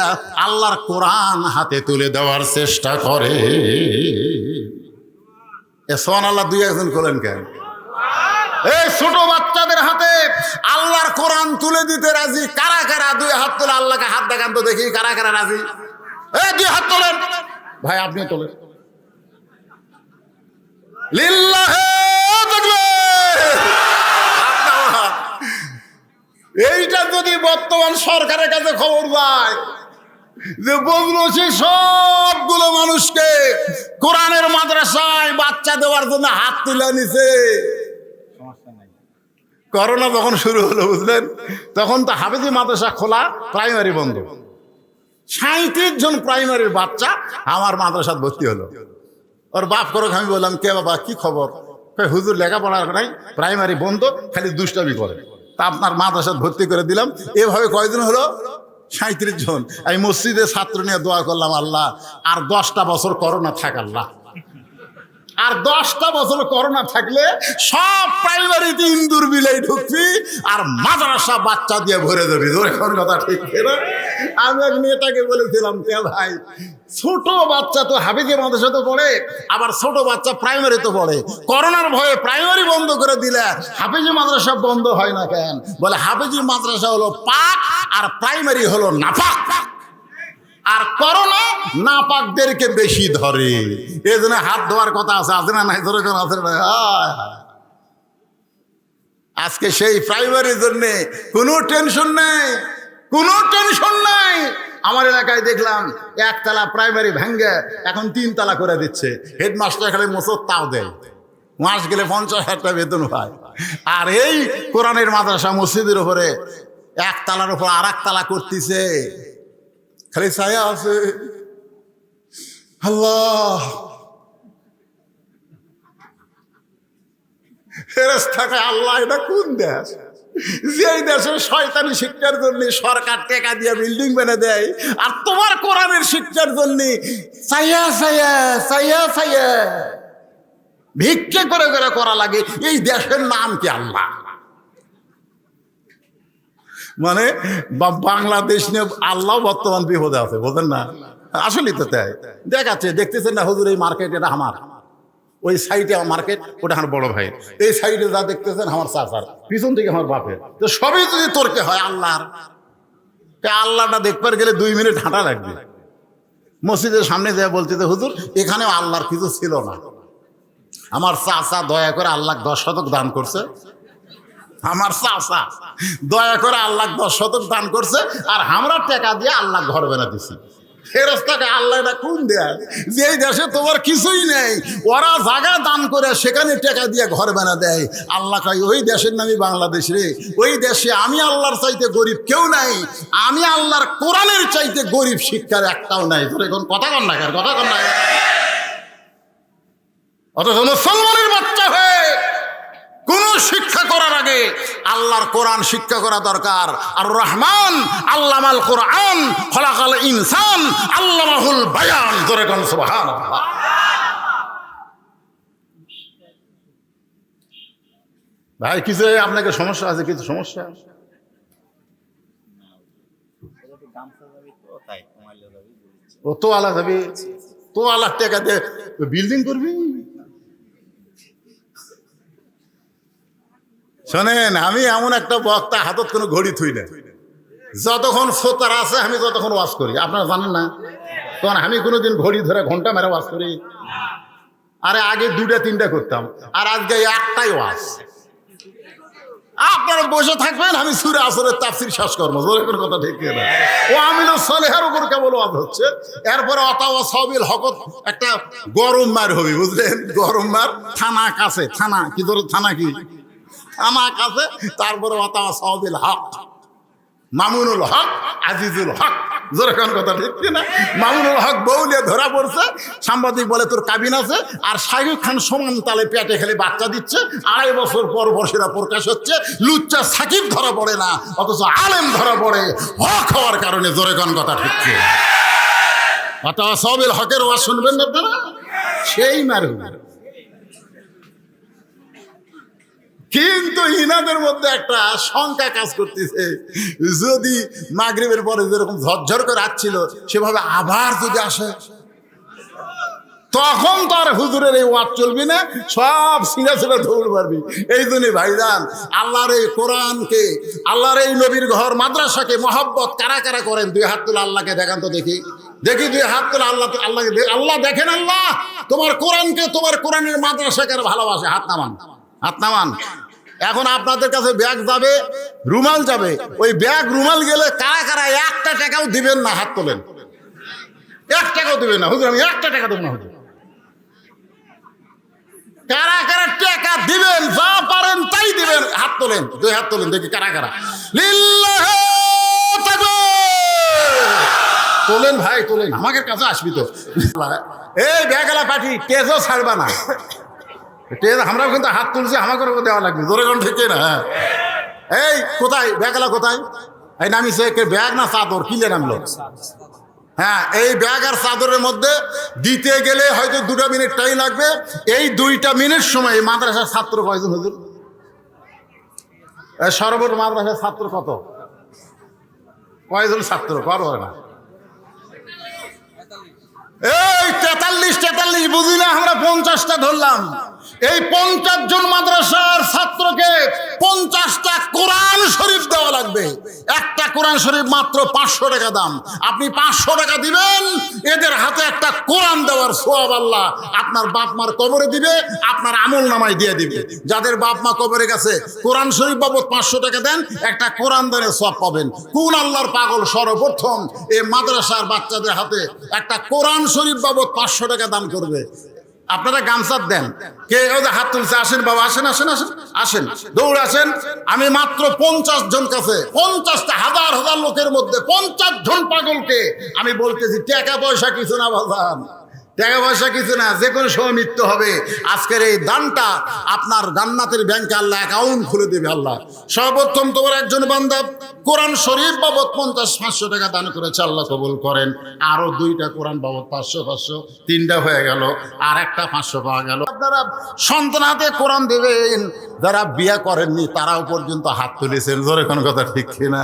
আল্লাহর কোরআন হাতে তুলে দেওয়ার চেষ্টা করে। সুবহানাল্লাহ, 2-1 করলেন কেন? এই ছোট বাচ্চাদের হাতে আল্লাহর কোরআন তুলে দিতে রাজি কারা কারা? 2 হাত তোলে, আল্লাহকে হাত দেখান তো দেখি কারা কারা রাজি। 2 হাত তোলেন ভাই, আপনি তোলেন। লিল্লাহে তাকবীর। এইটা যদি বর্তমান সরকারের কাছে খবর যায় যে বদলছি সবগুলো মানুষকে কোরআনের মাদ্রাসায় বাচ্চা দেওয়ার জন্য হাত তুলে নিছে। করোনা যখন শুরু হলো বুঝলেন, তখন তো হাফেজি মাদ্রাসা খোলা, প্রাইমারি বন্ধ। 37 জন প্রাইমারির বাচ্চা আমার মাদ্রাসাত ভর্তি হলো। ওর বাপ করক, আমি বললাম, কে বাবা কি খবর? হুজুর লেখাপড়ার নাই, প্রাইমারি বন্ধ, খালি দুষ্টামি করে, তা আপনার মাদ্রাসাত ভর্তি করে দিলাম। এভাবে কয়দিন হলো? 37 জন। আমি মসজিদে ছাত্র নিয়ে দোয়া করলাম, আল্লাহ আর 10টা বছর করোনা থাক, আল্লাহ আর 10টা বছর করোনা থাকলে সব প্রাইমারিতে ইন্দুর বিলাই ঢুকবি আর মাদ্রাসা বাচ্চা দিয়ে ভরে যাবি। এখন কথা ঠিক না? আমি এক মেয়েটাকে বলেছিলাম, কে ভাই ছোট বাচ্চা তো হাফেজি মাদ্রাসাতে পড়ে, আবার ছোট বাচ্চা প্রাইমারিতে পড়ে, করোনার ভয়ে প্রাইমারি বন্ধ করে দিলে হাফেজি মাদ্রাসা বন্ধ হয় না কেন? বলে হাফেজি মাদ্রাসা হলো পাক আর প্রাইমারি হলো নাপাক, আর করোনা নাপাকদেরকে বেশি ধরে, এই জন্য হাত ধোয়ার কথা আছে না? নাই ধরে আছে না? আজকে সেই প্রাইমারির জন্য কোনো টেনশন নেই, কোনো টেনশন নাই। আমার এলাকায় দেখলাম একতলা প্রাইমারি ভেঙ্গে এখন 3 তলা করে দিচ্ছে। হেডমাস্টার খালি মোচর তাও দেয়, মাস গেলে 50,000 টাকা বেতন পায়। আর এই কোরআনের মাদ্রাসা মসজিদের উপরে একতলার উপর আর একতলা করতেছে, খালি ছায়া আছে। আল্লাহ, ফেরেশতাকে আল্লাহ, এটা কোন দেশ? যে দেশে শয়তানি শিক্ষার জন্য সরকার টাকা দিয়ে বিল্ডিং বানিয়ে দেয়, আর তোমার কোরআনের শিক্ষার জন্য ছায়া ছায়া ছায়া ছায়া ভিক্ষে করে করে করা লাগে। এই দেশের নাম কি? আল্লাহ। মানে বাংলাদেশ নিয়ে আল্লাহ বর্তমান বিপদে আছে, বোঝেন না? আসলেই তো তাই দেখাচ্ছে, দেখতেছেন না হুজুর এই মার্কেট এটা আমার, ওই সাইডে আমার মার্কেট, ওটা আমার বড় ভাই, এই সাইডে যা দেখতেছেন আমার চাচার, পিছন থেকে আমার বাপের। তো সবই যদি তর্কে হয় আল্লাহর, আল্লাহটা দেখবার গেলে 2 মিনিট হাঁটা লাগবে। মসজিদের সামনে যায় বলতে হুজুর এখানেও আল্লাহর কিছু ছিল না। আমার চাচা দয়া করে আল্লাহ 10 শতক দান করছে, আমার চাচা দয়া করে আল্লাহ 10 শতক দান করছে, আর আমরা টাকা দিয়ে আল্লাহ ঘর বানা দিছি। ফেরেশতাকে আল্লাহ এটা কোন দেয়? যে দেশে তোমার কিছুই নেই, ওরা জায়গা দান করে সেখানে টাকা দিয়ে ঘর বানা দেয়। আল্লাহ কয় ওই দেশের নামই বাংলাদেশ রে, ওই দেশে আমি আল্লাহর চাইতে গরিব কেউ নাই, আমি আল্লাহর কোরআনের চাইতে গরিব শিক্ষার একটাও নাই। তোর এখন কথা কন না, কথা কন না। অথচ মুসলমানের বাচ্চা হয়ে কোন শিক্ষা করার আগে আল্লাহর কোরআন শিক্ষা করা দরকার। আর রহমান আল্লামাল কোরআন খলাকাল ইনসান আল্লামাহুল বায়ান। জোরে কোন সুবহানাল্লাহ। ভাই কিছু আপনাকে সমস্যা আছে? কিছু সমস্যা? ও তো আলা যাবি, তো আলার টাকা দিয়ে বিল্ডিং করবি? শোনেন, আমি এমন একটা বক্তা, হাতত কোনো ঘড়ি থুই না, যতক্ষণ শ্রোতার আছে আমি ততক্ষণ ওয়াজ করি। আপনারা জানেন না? তখন আমি কোনোদিন ঘড়ি ধরে ঘন্টা মেরে ওয়াজ করি? আরে আগে 2টা 3টা করতাম, আর আজকে একটাই ওয়াজ। আপনারা বসে থাকবেন, আমি সূরা আসরের তাফসীর শেষ করবো। কোনো কথা ঠিক না? ও আমিলু সালেহার উপর কেবল ওয়াজ হচ্ছে, এরপরে অতাওয়া সাবিল হকত একটা গরম মার হবে, বুঝলেন? গরম মার, থানা কাছে, থানা কি ধরো, থানা কি আমার কাছে, তারপরে অতাওয়া সাবিল হক, মামুনুল হক, আজিজুল হক। যেরকম কথা ঠিক না? মামুনুল হক বউলিয়া ধরা পড়ছে, সাংবাদিক বলে তোর কাবিন আছে, আর শাহরুখ খান সমান তালে পেটে খেলে বাচ্চা দিচ্ছে। 2.5 বছর পর সেটা প্রকাশ হচ্ছে। লুচ্চা সাকিব ধরা পড়ে না, অথচ আলেম ধরা পড়ে হক হওয়ার কারণে। যেরকম কথা ঠিক অতাওয়া সাবিল হকের ওয়াজ শুনবেন না আপনারা? সেই মারু। কিন্তু ইনাদের মধ্যে একটা শঙ্কা কাজ করতেছে, যদি মাগরিবের পরে যেরকম ঝরঝর করে আসছিল সেভাবে আবার যদি আসে, তখন তো আর হুজুরের এই ওয়াজ চলবি না, সব সিনা সিনা দৌড় মারবি। এই জন্যই ভাইজান, আল্লাহর এই কোরআনকে, আল্লাহর এই নবীর ঘর মাদ্রাসাকে মহব্বত কারা কারা করেন? 2 হাত তুলে আল্লাহকে দেখান তো দেখি, দেখি 2 হাত তুলে আল্লাহকে। আল্লাহ দেখেন, আল্লাহ তোমার কোরআনকে, তোমার কোরআনের মাদ্রাসাকে ভালোবাসে। হাত নামান, হাত নামান। এখন আপনাদের কাছে ব্যাগ যাবে, রুমাল যাবে, ওই ব্যাগ রুমাল গেলে কারা কারা 1টা টাকাও দিবেন না? হাত তোলেন। 1 টাকাও দিবেন না? হুজুর আমি 1টা টাকা দেবো না। হুজুর কারা কারা টাকা দিবেন? যা পারেন তাই দিবেন। হাত তোলেন, 2 হাত তোলেন দেখি কারা কারা। লিল্লাহি তাকবীর। তোলেন ভাই, তোলেন, আমাদের কাছে আসবি তো। এই ব্যাগলা পাঠি তেজও ছাড়বা না। আমরাও কিন্তু হাত তুলছি, আমাকেও দেওয়া লাগবে। জোরে কোন ঠিক না? হ্যাঁ। এই কোথায় ব্যাগলা, কোথায়? এই নামিছে ব্যাগ না চাদর? কিলে নামলো? হ্যাঁ, এই ব্যাগ আর চাদরের মধ্যে দিতে গেলে হয়তো 2 মিনিট টাইম লাগবে। এই 2 মিনিট সময় মাদ্রাসার ছাত্র কয়জন হুজুর? সর্বোচ্চ মাদ্রাসার ছাত্র কত? কয়জন ছাত্র? কারো হয় না। এই 43 বুঝি না, আমরা 50টা ধরলাম। এই 50 জন মাদ্রাসার ছাত্রকে 50টা কোরআন শরীফ দেওয়া লাগবে। একটা কোরআন শরীফ মাত্র 500 টাকা দাম। আপনি 500 টাকা দিবেন, এদের হাতে একটা কোরআন দেওয়ার সওয়াব আল্লাহ আপনার বাপ মার কবরে দিবে, আপনার আমল নামায় দিয়ে দিবে। যাদের বাপ মা কবরে গেছে, কোরআন শরীফ বাবদ 500 টাকা দেন, একটা কোরআন দানের সওয়াব পাবেন। কোন আল্লাহর পাগল সর্বপ্রথম এই মাদ্রাসার বাচ্চাদের হাতে একটা কোরআন শরীফ বাবদ 500 টাকা দান করবে? আপনারা গামছা দেন। কে ওই যে হাত তুলছে? আসেন বাবা, আসেন আসেন আসেন আসেন, দৌড় আসেন। আমি মাত্র 50 জন কাছে, 50টা হাজার হাজার লোকের মধ্যে 50 জন পাগলকে আমি বলতেছি, টাকা পয়সা কিছু না বাজান, টাকা পয়সা কিছু না, যে কোনো সময় মৃত্যু হবে। আজকের এই দানটা আপনার জান্নাতের ব্যাংকে আল্লাহ অ্যাকাউন্ট খুলে দেবে আল্লাহ। সর্বপ্রথম তোমার একজন বান্দা কোরআন শরীফ বাবদ 50-500 টাকা দান করেছে, আল্লাহ কবুল করেন। আরো 2টা কোরআন বাবদ 500, 3টা হয়ে গেল, আর একটা 500 পাওয়া গেল। আপনারা সন্তান হাতে কোরআন দেবেন, যারা বিয়ে করেননি তারাও পর্যন্ত হাত তুলেছেন। জোরে কোনো কথা ঠিক কিনা?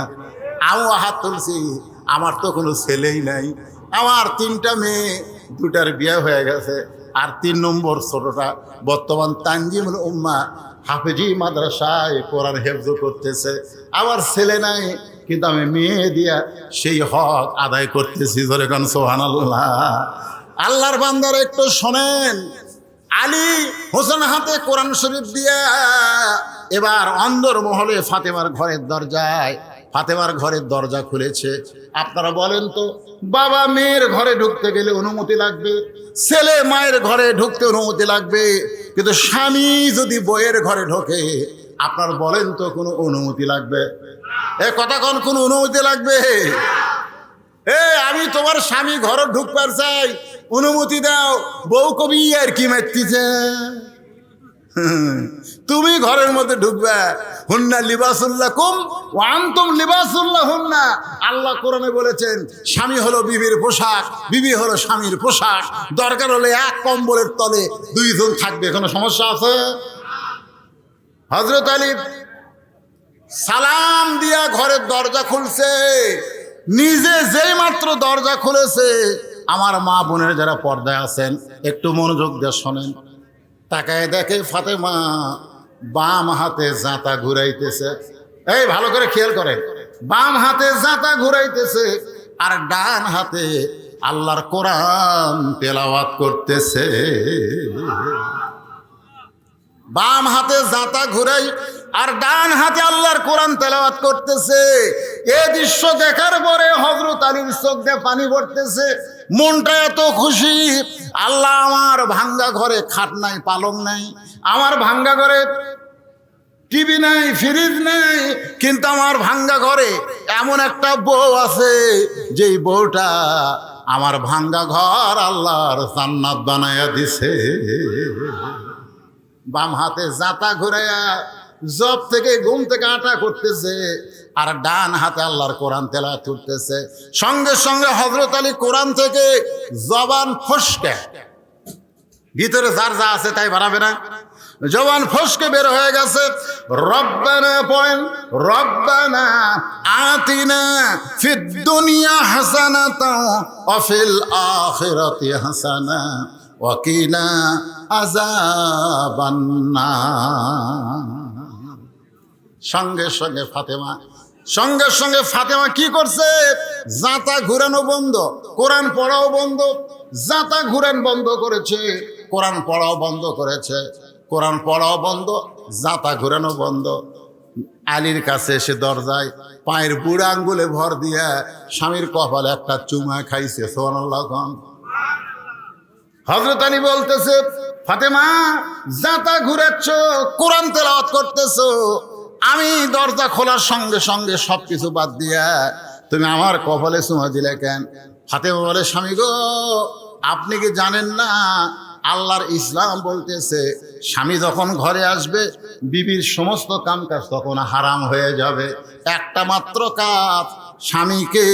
আমিও হাত তুলছি, আমার তো কোনো ছেলেই নাই, আমার 3টা মেয়ে, 2টার বিয়ে হয়ে গেছে, আর 3 নম্বর ছোটটা বর্তমান তানজিমুল উম্মাহ হাফেজি মাদ্রাসায় কোরআন হেফজ করতেছে। আমার ছেলে নাই, কিন্তু আমি মেয়ে দিয়া সেই হক আদায় করতেছি। ধরে কোন সুবহানাল্লাহ। আল্লাহর বান্দারা একটু শোনেন, আলী হোসেন হাতে কোরআন শরীফ দিয়া এবার অন্দর মহলে ফাতেমার ঘরের দরজায়, ফাতেমার ঘরের দরজা খুলেছে। আপনারা বলেন তো, বাবা মেয়ের ঘরে ঢুকতে গেলে অনুমতি লাগবে, ছেলে মায়ের ঘরে ঢুকতে অনুমতি লাগবে, কিন্তু স্বামী যদি বইয়ের ঘরে ঢোকে, আপনার বলেন তো কোনো অনুমতি লাগবে? এ কথা কোনো অনুমতি লাগবে? আমি তোমার স্বামী ঘরে ঢুকবার চাই, অনুমতি দাও। বউ কবি আর কি মারতিছে, তুমি ঘরের মধ্যে ঢুকবে। হুন্না লিবাসুল্লাকুম ওয়া আনতুম লিবাসুল্লাহুন্না। আল্লাহ কোরআনে বলেছেন, স্বামী হলো বিবির পোশাক, বিবি হলো স্বামীর পোশাক। দরকার হলে এক কম্বলের তলে 2 জন থাকবে, কোনো সমস্যা আছে? হযরত আলী সালাম দিয়া ঘরের দরজা খুলছে, নিজে যেই মাত্র দরজা খুলেছে, আমার মা বোনের যারা পর্দায় আছেন একটু মনোযোগ দিয়ে শোনেন। তাকায় দেখে ফাতেমা বাম হাতে জাঁতা ঘুরাইতেছে। এই ভালো করে খেয়াল করেন, বাম হাতে জাঁতা ঘুরাইতেছে আর ডান হাতে আল্লাহর কোরআন তেলাওয়াত করতেছে। বাম হাতে জাঁতা ঘুরাই আর ডান হাতে আল্লাহর কোরআন তেলাওয়াত করতেছে। এই দৃশ্য দেখার পরে হযরত আলীর চোখ দিয়ে পানি পড়তেছে, মনটা এত খুশি। আল্লাহ, আমার ভাঙ্গা ঘরে খাট নাই, পালং নাই, আমার ভাঙ্গা ঘরে টিভি নাই, ফ্রিজ নাই, কিন্তু আমার ভাঙ্গা ঘরে এমন একটা বউ আছে, যেই বউটা আমার ভাঙ্গা ঘর আল্লাহর জান্নাত বানায়া দিছে। বাম হাতে জাতা ঘুরাইয়া জব থেকে ঘুম থেকে আটা করতেছে, আর ডান হাতে আল্লাহর কোরআন তেলাওয়াত করতেছে। সঙ্গে সঙ্গে হযরত আলী কোরআন থেকে জবান ফসকে, ভিতরে যার যা আছে তাই বাড়াবে না, জবান ফসকে বের হয়ে গেছে। রব্বানা পড়েন, রব্বানা আতিনা ফিদ দুনিয়া হাসানাতাও ওয়া ফিল আখিরাতি হাসানা ওয়া কিনা আযাবান নার। সঙ্গে সঙ্গে ফাতেমা কি করছে? জাঁতা ঘুরানো বন্ধ, কোরআন পড়াও বন্ধ। জাঁতা ঘুরান বন্ধ করেছে, কোরআন পড়াও বন্ধ করেছে। কোরআন পড়াও বন্ধ, জাঁতা ঘুরানো বন্ধ। আলীর কাছে এসে দরজায় পায়ের বুড়া আঙ্গুলে ভর দিয়া স্বামীর কপালে একটা চুমা খাইছে। সুবহানাল্লাহ। হযরত আলী বলতেছে, ফাতেমা জাঁতা ঘুরাচ্ছ, কোরআন তেলাওয়াত করতেছো, আমি দরজা খোলার সঙ্গে সঙ্গে সবকিছু বাদ দিয়া তুমি আমার কপালে চুমা দিলে কেন? ফাতেমা বলে, স্বামী গো, আপনি কি জানেন না আল্লাহর ইসলাম বলতেছে স্বামী যখন ঘরে আসবে বিবির সমস্ত কাম কাজ তখন হারাম হয়ে যাবে। একটা মাত্র কাজ, স্বামীকে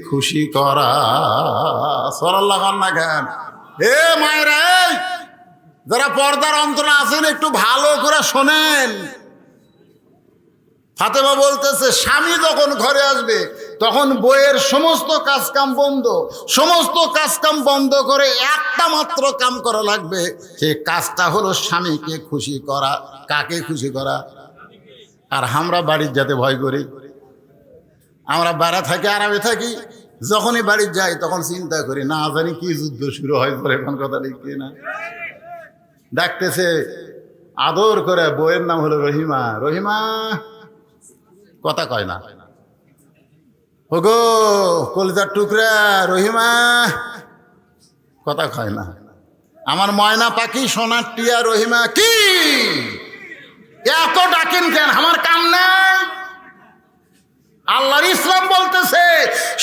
খুশি করা। সরাল্লাহ না কেন? এ মায়েরা, যারা পর্দার অন্তরে আছেন একটু ভালো করে শোনেন। ফাতেমা বলতেছে, স্বামী যখন ঘরে আসবে তখন বইয়ের সমস্ত কাজকাম বন্ধ, সমস্ত কাজকাম বন্ধ করে একটা মাত্র কাম করা লাগবে। সেই কাজটা হলো স্বামীকে খুশি করা। কাকে খুশি করা? আর আমরা বাড়ির যেতে ভয় করি। আমরা বাইরে থাকি, আরামে থাকি, যখনই বাড়ির যাই তখন চিন্তা করি, না জানি কি যুদ্ধ শুরু হয়। এখন কথা ঠিক না? ডাকতেছে আদর করে, বইয়ের নাম হলো রহিমা। রহিমা কথা কয় না। ওগো কলিজার টুকরা রহিমা, কথা কয় না। আমার ময়না পাখি সোনার টিয়া রহিমা, কি এত ডাকেন কেন? আমার কাম নাই? আল্লাহর ইসলাম বলতেছে,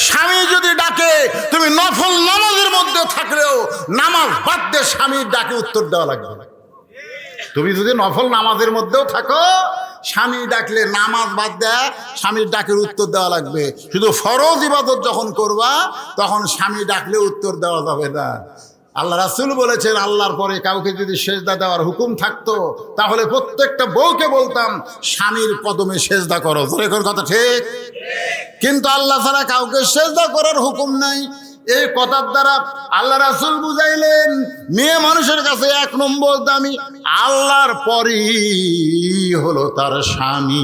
স্বামী যদি ডাকে তুমি নফল নামাজের মধ্যে থাকলেও নামাজ বাদ দিয়ে স্বামীর ডাকে উত্তর দেওয়া লাগবে। তুমি যদি নফল নামাজের মধ্যেও থাকো, স্বামী ডাকলে নামাজ বাদ দেয় স্বামীর ডাকের উত্তর দেওয়া লাগবে। শুধু ফরজ ইবাদত যখন করবা তখন স্বামী ডাকলে উত্তর দেওয়া যাবে না। আল্লাহ রাসূল বলেছেন, আল্লাহর পরে কাউকে যদি সেজদা দেওয়ার হুকুম থাকতো তাহলে প্রত্যেকটা বউকে বলতাম স্বামীর কদমে সেজদা করো। এখন কথা ঠিক? কিন্তু আল্লাহ ছাড়া কাউকে সেজদা করার হুকুম নাই। এই কথার দ্বারা আল্লাহ রাসূল বুঝাইলেন, মেয়ে মানুষের কাছে এক নম্বর দামি, আল্লাহর পরই হলো তার স্বামী।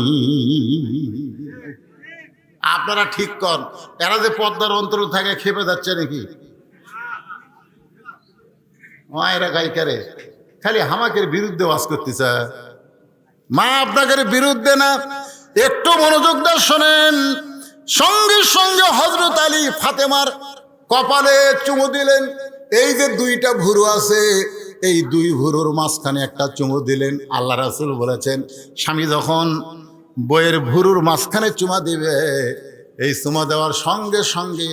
আপনারা ঠিক কর, এরা যে পর্দার অন্তর থাকে খেপে যাচ্ছে নাকি? মায়েরা গায়িকারে খালি হামাকের বিরুদ্ধে ওয়াজ করতেছে। মা আপনাদের বিরুদ্ধে না, একটু মনোযোগ দিয়ে শোনেন। সঙ্গে সঙ্গে হযরত আলী ফাতেমার কপালে চুমু দিলেন। এই যে দুইটা ভুরু আছে, এই দুই ভুরুর মাঝখানে একটা চুমু দিলেন। আল্লাহ রাসূল বলেছেন, স্বামী যখন বইয়ের ভুরুর মাঝখানে চুমা দিবে, এই চুমা দেওয়ার সঙ্গে সঙ্গে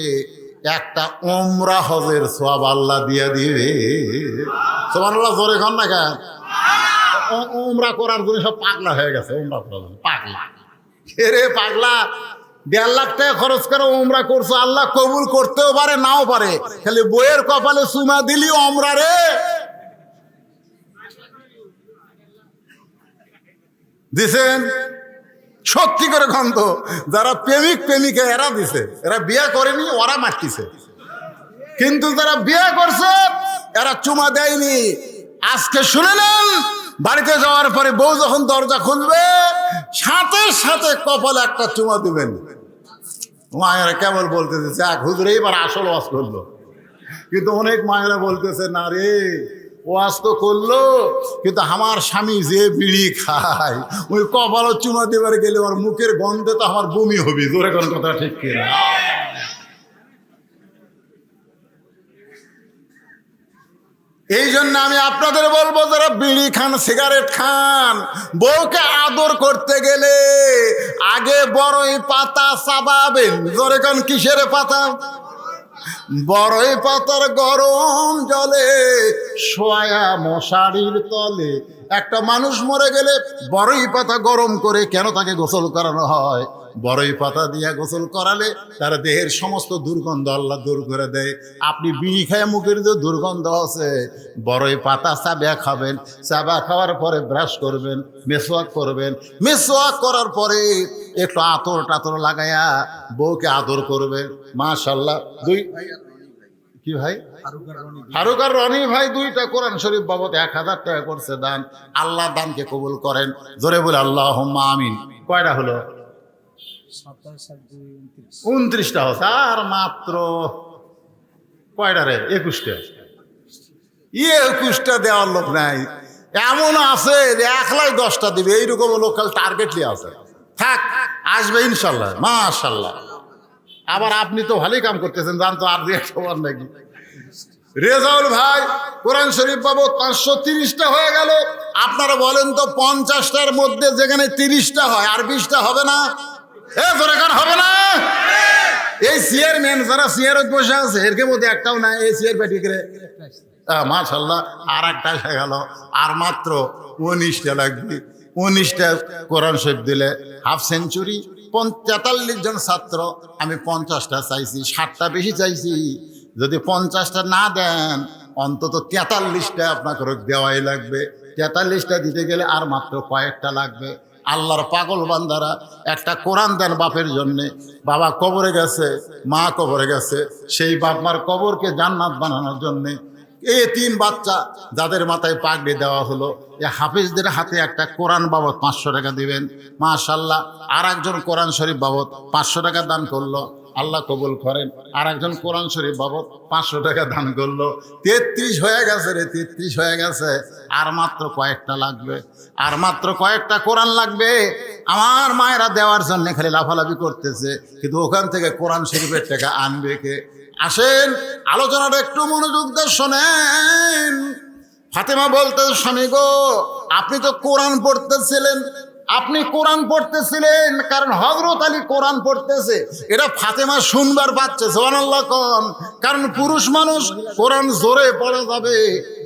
একটা উমরা হজের সওয়াব আল্লাহ দিয়ে দিবে। সুবহানাল্লাহ, জোরে কন না কেন? উমরা করার জন্য সব পাগলা হয়ে গেছে। উমরা করার জন্য পাগলা। রে পাগলা, 1.5 লাখ টাকা খরচ করে উমরা করছো, আল্লাহ কবুল করতেও পারে নাও পারে, খালি বইয়ের কপালে চুমা দিলি উমরা রে। দিছেন সত্যি করে গন্ধ। যারা প্রেমিক প্রেমিকা এরা দিছে, এরা বিয়ে করেনি, ওরা মারতিছে। কিন্তু যারা বিয়ে করছে এরা চুমা দেয়নি। আজকে শুনে নেন, বাড়িতে যাওয়ার পরে বউ যখন দরজা খুলবে সাথে সাথে কপালে একটা চুমা দিবেন। মায়েরা কেবল বলতেছে, যাক হুজুর এইবার আসল ওয়াজ করলো। কিন্তু অনেক মায়েরা বলতেছে, না রে, ওয়াজ তো করলো কিন্তু আমার স্বামী যে বিড়ি খায়, ওই কপালে চুমা দেবার গেলে ওর মুখের গন্ধে তো আমার বমি হবে। জোরে কোন কথা ঠিক কিনা? এই জন্য আমি আপনাদের বলবো, যারা বিড়ি খান, সিগারেট খান, বউকে আদর করতে গেলে আগে বড়ই পাতা চাবাবেন। জোরে কোন কিসের পাতা? বড়ই পাতার গরম জলে শোয়া মশারির তলে। একটা মানুষ মরে গেলে বড়ই পাতা গরম করে কেন তাকে গোসল করানো হয়? বড়ই পাতা দিয়ে গোসল করালে তার দেহের সমস্ত দুর্গন্ধ আল্লাহ দূর করে দেয়। আপনি বিড়ি খায় মুখের যে দুর্গন্ধ আছে, বড়ই পাতা চাবা খাবেন, চাবা খাওয়ার পরে ব্রাশ করবেন, মেসওয়াক করবেন, মেসওয়াক করার পরে একটু আতর টাতর লাগাইয়া বউকে আদর করবেন। মাশাআল্লাহ। কি ভাই? ফারুক আর রনি ভাই দুইটা কোরআন শরীফ বাবদ 1000 টাকা করছে দান। আল্লাহ দানকে কবুল করেন। জোরে বলে আল্লাহুম্মা আমিন। কয়টা হলো? 29টা হচ্ছে। আর মাত্র কয়টা রে? 21টা। 21টা দেওয়ার লোক নাই। এমন আছে যে 1,10,000 দিবে, এইরকম লোকাল টার্গেট নিয়ে আছে। থাক, আসবে ইনশাল্লাহ। মাশাল্লাহ। আবার আপনি তো ভালোই কাম করতেছেন, জানতো আর দিয়ে সবার নাকি। রেজাউল ভাই কোরআন শরীফ বাবদ 530টা হয়ে গেল। আপনারা বলেন তো, 50টার মধ্যে যেখানে 30টা হয় আর 20টা হবে না? হবে না? এই চেয়ারম্যান যারা চেয়ারত বসে আছে এর মধ্যে একটাও নাই। এই চেয়ার পেটি করে মাশাআল্লাহ আর একটা এসে গেল। আর মাত্র 19টা লাগবে। 19টা কোরআন শরীফ দিলে হাফ সেঞ্চুরি, 43 জন ছাত্র, আমি 50টা চাইছি, 60টা বেশি চাইছি। যদি 50টা না দেন অন্তত 43টা আপনাকে দেওয়াই লাগবে। 43টা দিতে গেলে আর মাত্র কয়েকটা লাগবে। আল্লাহর পাগল বান্দারা, একটা কোরআন দেন বাপের জন্যে। বাবা কবরে গেছে, মা কবরে গেছে, সেই বাপ মার কবরকে জান্নাত বানানোর জন্যে এই 3 বাচ্চা যাদের মাথায় পাগড়ি দেওয়া হলো, এই হাফিজদের হাতে একটা কোরআন বাবদ 500 টাকা দিবেন। মাশাআল্লাহ, আর একজন কোরআন শরীফ বাবদ 500 টাকা দান করলো, আল্লাহ কবুল করেন। আর একজন কোরআন শরীফ বাবদ 500 টাকা দান করলো। 33 হয়ে গেছে রে, 33 হয়ে গেছে। আর মাত্র কয়েকটা লাগবে, আর মাত্র কয়েকটা কোরআন লাগবে। আমার মায়েরা দেওয়ার জন্য খালি লাফালাফি করতেছে, কিন্তু ওখান থেকে কোরআন শরীফের টাকা আনবে কে? আসেন আলোচনাটা একটু মনোযোগ দিয়ে শোনেন। ফাতেমা বলতে, স্বামী গো, আপনি তো কোরআন পড়তেছিলেন, আপনি কোরআন পড়তেছিলেন কারণ হযরত আলী কোরআন পড়তেছে, এটা ফাতেমা শুনবার পাচ্ছে। সুবহানাল্লাহ কোন? কারণ পুরুষ মানুষ কোরআন জোরে পড়া যাবে,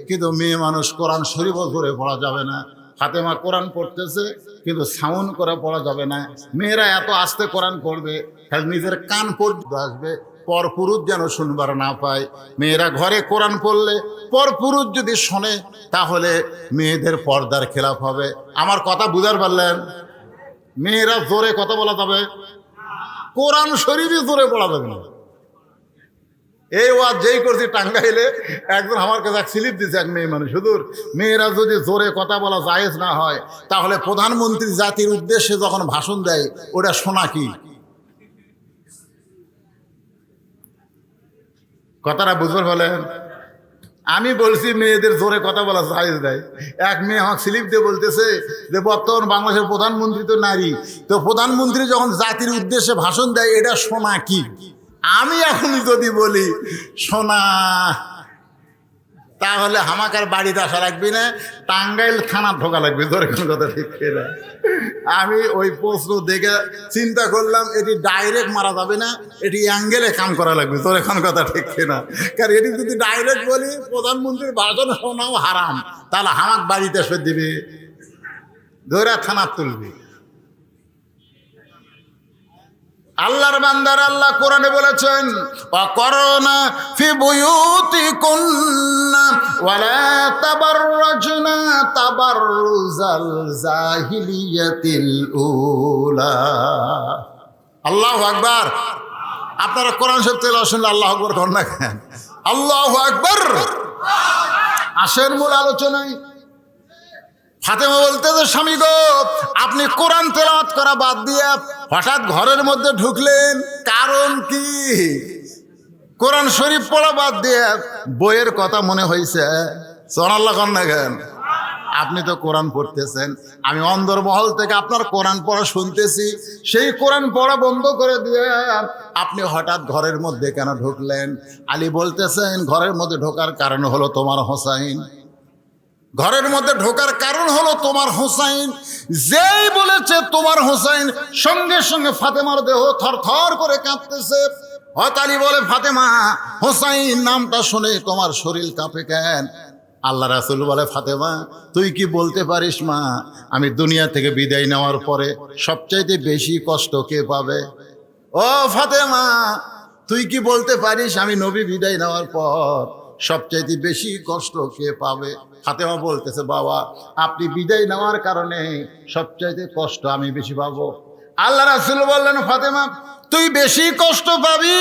কিন্তু মেয়ে মানুষ কোরআন শরীফও জোরে পড়া যাবে না। ফাতেমা কোরআন পড়তেছে, কিন্তু সাউন্ড করে পড়া যাবে না। মেয়েরা এত আস্তে কোরআন পড়বে, খালি নিজের কান পর্যন্ত আসবে, পর পুরুষ যেন শুনবার না পায়। মেয়েরা ঘরে কোরআন পড়লে পর পুরুষ যদি শোনে, তাহলে মেয়েদের পর্দার খেলাফ হবে। আমার কথা বুঝার পারলেন? মেয়েরা জোরে কথা বলা যাবে, কোরআন শরীফই জোরে পড়া যাবে না। এই ওয়াজ যেই করছি টাঙ্গাইলে, একজন আমার কাছে এক স্লিপ দিচ্ছে, এক মেয়ে মানুষ, হুজুর মেয়েরা যদি জোরে কথা বলা জায়েজ না হয়, তাহলে প্রধানমন্ত্রী জাতির উদ্দেশ্যে যখন ভাষণ দেয় ওটা শোনা কি? কথাটা বুঝবার বলেন? আমি বলছি মেয়েদের জোরে কথা বলা জায়েজ দেয়। এক মেয়ে আমাকে স্লিপ দিয়ে বলতেছে যে বর্তমান বাংলাদেশের প্রধানমন্ত্রী তো নারী, তো প্রধানমন্ত্রী যখন জাতির উদ্দেশ্যে ভাষণ দেয় এটা শোনা কি? আমি এখন যদি বলি শোনা, তাহলে আমাকে আর বাড়িতে আসা লাগবে না, টাঙ্গাইল থানা ঢোকা লাগবে। ধরে কোন কথা ঠিক না? আমি ওই প্রশ্ন দেখে চিন্তা করলাম, এটি ডাইরেক্ট মারা যাবে না, এটি অ্যাঙ্গেলে কাম করা লাগবে। তোর এখন কথা ঠিক না? কারণ এটি যদি ডাইরেক্ট বলি প্রধানমন্ত্রীর ভাষণ শোনাও হারাম, তাহলে আমাকে বাড়িতে এসে দিবে, ধরে থানা তুলবে। আল্লাহর বান্দার, আল্লাহ কোরআনে বলেছেন, ওয়াকরনা ফি বুয়ুতিকুন্না ওয়ালা তাবাররাজনা তাবাররুজাল জাহিলিয়াতিল উলা। আল্লাহু আকবার। আপনারা কোরআন শরীফ তেলাওয়াত শুনলে আল্লাহু আকবার করেন না কেন? আল্লাহু আকবার। আসেন মূল আলোচনায়। ফাতেমা বলতেছে, স্বামী গো, আপনি কোরআন তেলাওয়াত করা বাদ দিয়ে হঠাৎ ঘরের মধ্যে ঢুকলেন, কারণ কি? কোরআন শরীফ পড়া বাদ দিয়ে বইয়ের কথা মনে হয়েছে। সুবহানাল্লাহ কোন না কেন? আপনি তো কোরআন পড়তেছেন, আমি অন্দরমহল থেকে আপনার কোরআন পড়া শুনতেছি, সেই কোরআন পড়া বন্ধ করে দিয়ে আপনি হঠাৎ ঘরের মধ্যে কেন ঢুকলেন? আলী বলতেছেন, ঘরের মধ্যে ঢোকার কারণ হলো তোমার হোসাইন। ঘরের মধ্যে ঢোকার কারণ হলো তোমার হোসাইন। যেই বলেছে তোমার হোসাইন, সঙ্গে সঙ্গে ফাতেমার দেহ থরথর করে কাঁপতেছে। হযরত আলী বলে, ফাতেমা, হোসাইন নামটা শুনে তোমার শরীর কাঁপে কেন? আল্লাহ রাসূল বলে, ফাতেমা, তুই কি বলতে পারিস মা, আমি দুনিয়া থেকে বিদায় নেওয়ার পরে সবচাইতে বেশি কষ্ট কে পাবে? ও ফাতেমা, তুই কি বলতে পারিস আমি নবী বিদায় নেওয়ার পর সবচাইতে বেশি কষ্ট কে পাবে? ফাতেমা বলতেছে, বাবা, আপনি বিদায় নেওয়ার কারণে সবচাইতে কষ্ট আমি বেশি পাবো। আল্লাহ রাসূল বললেন, ফাতেমা, তুই বেশি কষ্ট পাবি,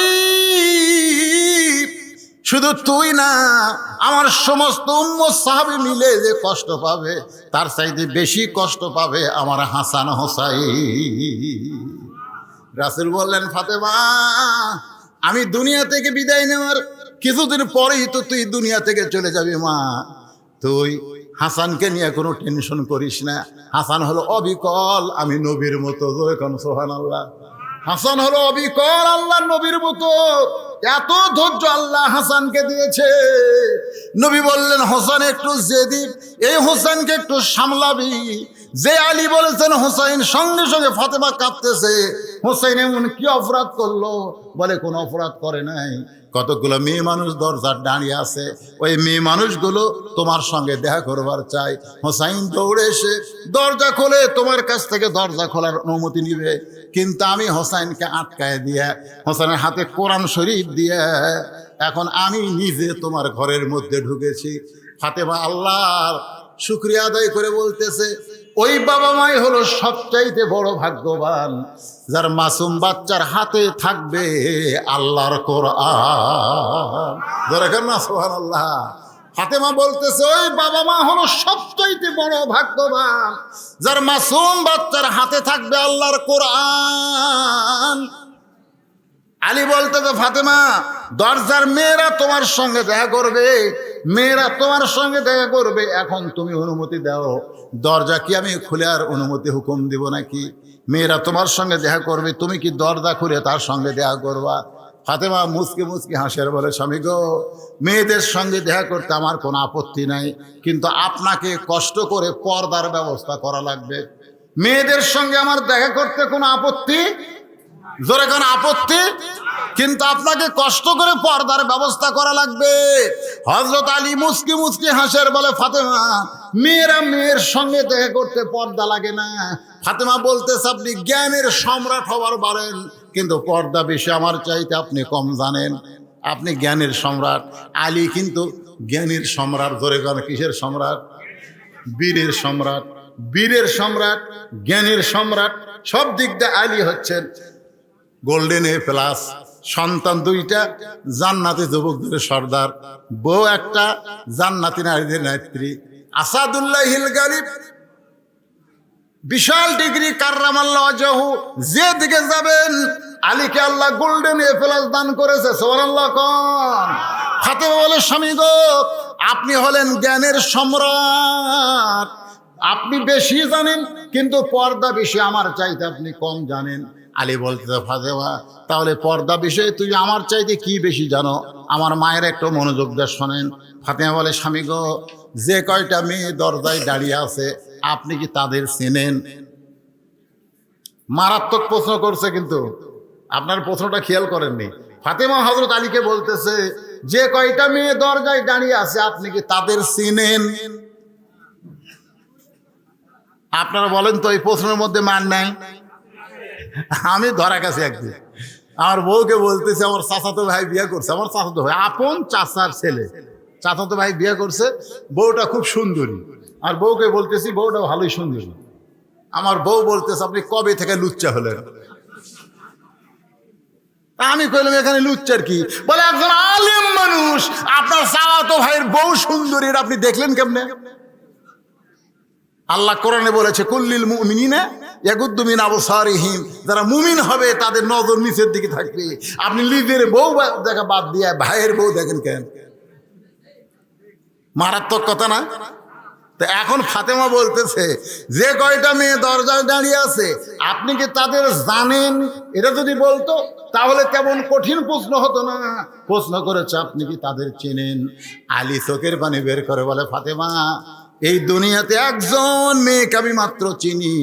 শুধু তুই না, আমার সমস্ত উম্মত সাহাবী মিলে যে কষ্ট পাবে, তার চাইতে বেশি কষ্ট পাবে আমার হাসান হোসাইন। রাসূল বললেন, ফাতেমা, আমি দুনিয়া থেকে বিদায় নেওয়ার কিছুদিন পরেই তো তুই দুনিয়া থেকে চলে যাবি মা, তুই হাসানকে নিয়ে কোনো টেনশন করিস না। হাসান হলো অবিকল, আমি নবীর মতো। সুবহানাল্লাহ। হাসান হলো অবিকল, আল্লাহ নবীর মতো। এত ধৈর্য আল্লাহ হাসানকে দিয়েছে। নবী বললেন, হাসান একটু জেদি, এই হোসেনকে একটু সামলাবি। যে আলী বলেছেন হোসেন, সঙ্গে সঙ্গে ফাতেমা কাঁদতেছে। হোসেন এমন কি অপরাধ করলো? বলে কোনো অপরাধ করে নাই। কতগুলো মেয়ে মানুষ দরজার দাঁড়িয়ে আছে, ওই মেয়ে মানুষগুলো তোমার সঙ্গে দেখা করবার চাই। হোসাইন দৌড়ে এসে দরজা খোলে, তোমার কাছ থেকে দরজা খোলার অনুমতি নিবে, কিন্তু আমি হোসাইনকে আটকায় দিয়ে, হোসেনের হাতে কোরআন শরীফ দিয়ে এখন আমি নিজে তোমার ঘরের মধ্যে ঢুকেছি। ফাতেমা আল্লাহর শুকরিয়া আদায় করে বলতেছে, ওই বাবা মাই হলো সবচাইতে বড় ভাগ্যবান, যার মাসুম বাচ্চার হাতে থাকবে আল্লাহর কোরআন। দরকার না সুবহানাল্লাহ। ফাতেমা বলতেছে, ওই বাবা মা হলো সবচাইতে বড় ভাগ্যবান, যার মাসুম বাচ্চার হাতে থাকবে আল্লাহর কোরআন। আলী বলতেছে, ফাতেমা দরজার মেয়েরা তোমার সঙ্গে দেখা করবে, মেয়েরা তোমার সঙ্গে দেখা করবে, এখন তুমি অনুমতি দাও। দরজা কি আমি খুলে আর অনুমতি হুকুম দিব নাকি? মেয়েরা তোমার সঙ্গে দেখা করবে, তুমি কি দরজা খুলে তার সঙ্গে দেখা করবা? ফাতেমা মুচকি মুচকি হাসের বলে, স্বামী গো, মেয়েদের সঙ্গে দেখা করতে আমার কোনো আপত্তি নাই, কিন্তু আপনাকে কষ্ট করে পর্দার ব্যবস্থা করা লাগবে। মেয়েদের সঙ্গে আমার দেখা করতে কোনো আপত্তি, জোরে কোনো আপত্তি, কিন্তু আপনাকে কষ্ট করে পর্দার ব্যবস্থা করা লাগবে। হযরত আলী মুচকি মুচকি হাসের বলে, ফাতেমা মেয়েরা মেয়ের সঙ্গে দেখা করতে পর্দা লাগে না। ফাতেমা বলতেছে, আপনি জ্ঞানের সম্রাট হবার পারেন, কিন্তু পর্দা বেশি আমার চাইতে আপনি কম জানেন। আপনি জ্ঞানের সম্রাট, আলী কিন্তু জ্ঞানের সম্রাট। ধরে গেল কিসের সম্রাট? বীরের সম্রাট। বীরের সম্রাট, জ্ঞানের সম্রাট, সব দিক দিয়ে আলী হচ্ছেন গোল্ডেন এ প্লাস। সন্তান দুইটা, জান্নাতি যুবকদের সর্দার, বউ একটা, জান্নাতি নারীদের নেত্রী। আসাদুল্লাহিল গালিব, বিশাল ডিগ্রি, কাররামাল্লাহু ওয়াজহু। যে দিকে যাবেন আলীকে আল্লাহ গোল্ডেন এ প্লাস দান করেছে। সুবহানাল্লাহ কোন? ফাতেমা বলে, স্বামী গো, আপনি হলেন জ্ঞানের সম্রাট, আপনি বেশি জানেন, কিন্তু পর্দা বেশি আমার চাইতে আপনি কম জানেন। আলী বলতে, ফাতেমা তাহলে পর্দা বিষয়ে তুই আমার চাইতে কি বেশি জানো? আমার মায়ের একটু মনোযোগ দিয়ে শোনেন। ফাতেমা বলে, স্বামী গো, যে কয়টা মেয়ে দরজায় দাঁড়িয়ে আছে আপনি কি তাদের চেনেন? মারাত্মক প্রশ্ন করছে, কিন্তু আপনার প্রশ্নটা খেয়াল করেননি। ফাতেমা হযরত আলীকে বলতেছে, যে কয়টা মেয়ে দরজায় দাঁড়িয়ে আছে আপনি কি তাদের চেনেন? আপনারা বলেন তো, এই প্রশ্নের মধ্যে মান নাই? আমি ধরা গেছি একদিন, আমার বউকে বলতেছে, আমার চাচাতো ভাই বিয়ে করছে, আমার চাচাতো ভাই, আপন চাচার ছেলে, চাচাতো ভাই বিয়ে করছে, বউটা খুব সুন্দরী। আর বউকে বলতেছি, বউটা ভালোই সুন্দরী। আমার বউ বলতেছে, আপনি কবে থেকে লুচ্চা হলেন? আমি কইলাম, এখানে লুচ্চার কি? বলে, একজন আলেম মানুষ, আপনার চাচাতো ভাইয়ের বউ সুন্দরী, আপনি দেখলেন কেমনে? আল্লাহ কোরআনে বলেছে, কুল্লিল মুমিনিনা ইয়াগুদ্দু মিন আবসারিহিম, যারা মুমিন হবে তাদের নজর নিচের দিকে থাকবে। আপনি নিজের বউ দেখা বাদ দিয়ে ভাইয়ের বউ দেখেন কেন? মারাত্মক কথা না? তো এখন ফাতেমা বলতেছে, যে কয়টা মেয়ে দরজায় দাঁড়িয়ে আছে আপনি কি তাদের জানেন? এটা যদি বলতো তাহলে কেমন কঠিন প্রশ্ন হতো না। প্রশ্ন করেছে, আপনি কি তাদের চেনেন? আলী চোখের পানি বের করে বলে, ফাতেমা এই দুনিয়াতে একজন মেয়েকে আমি মাত্র চিনি,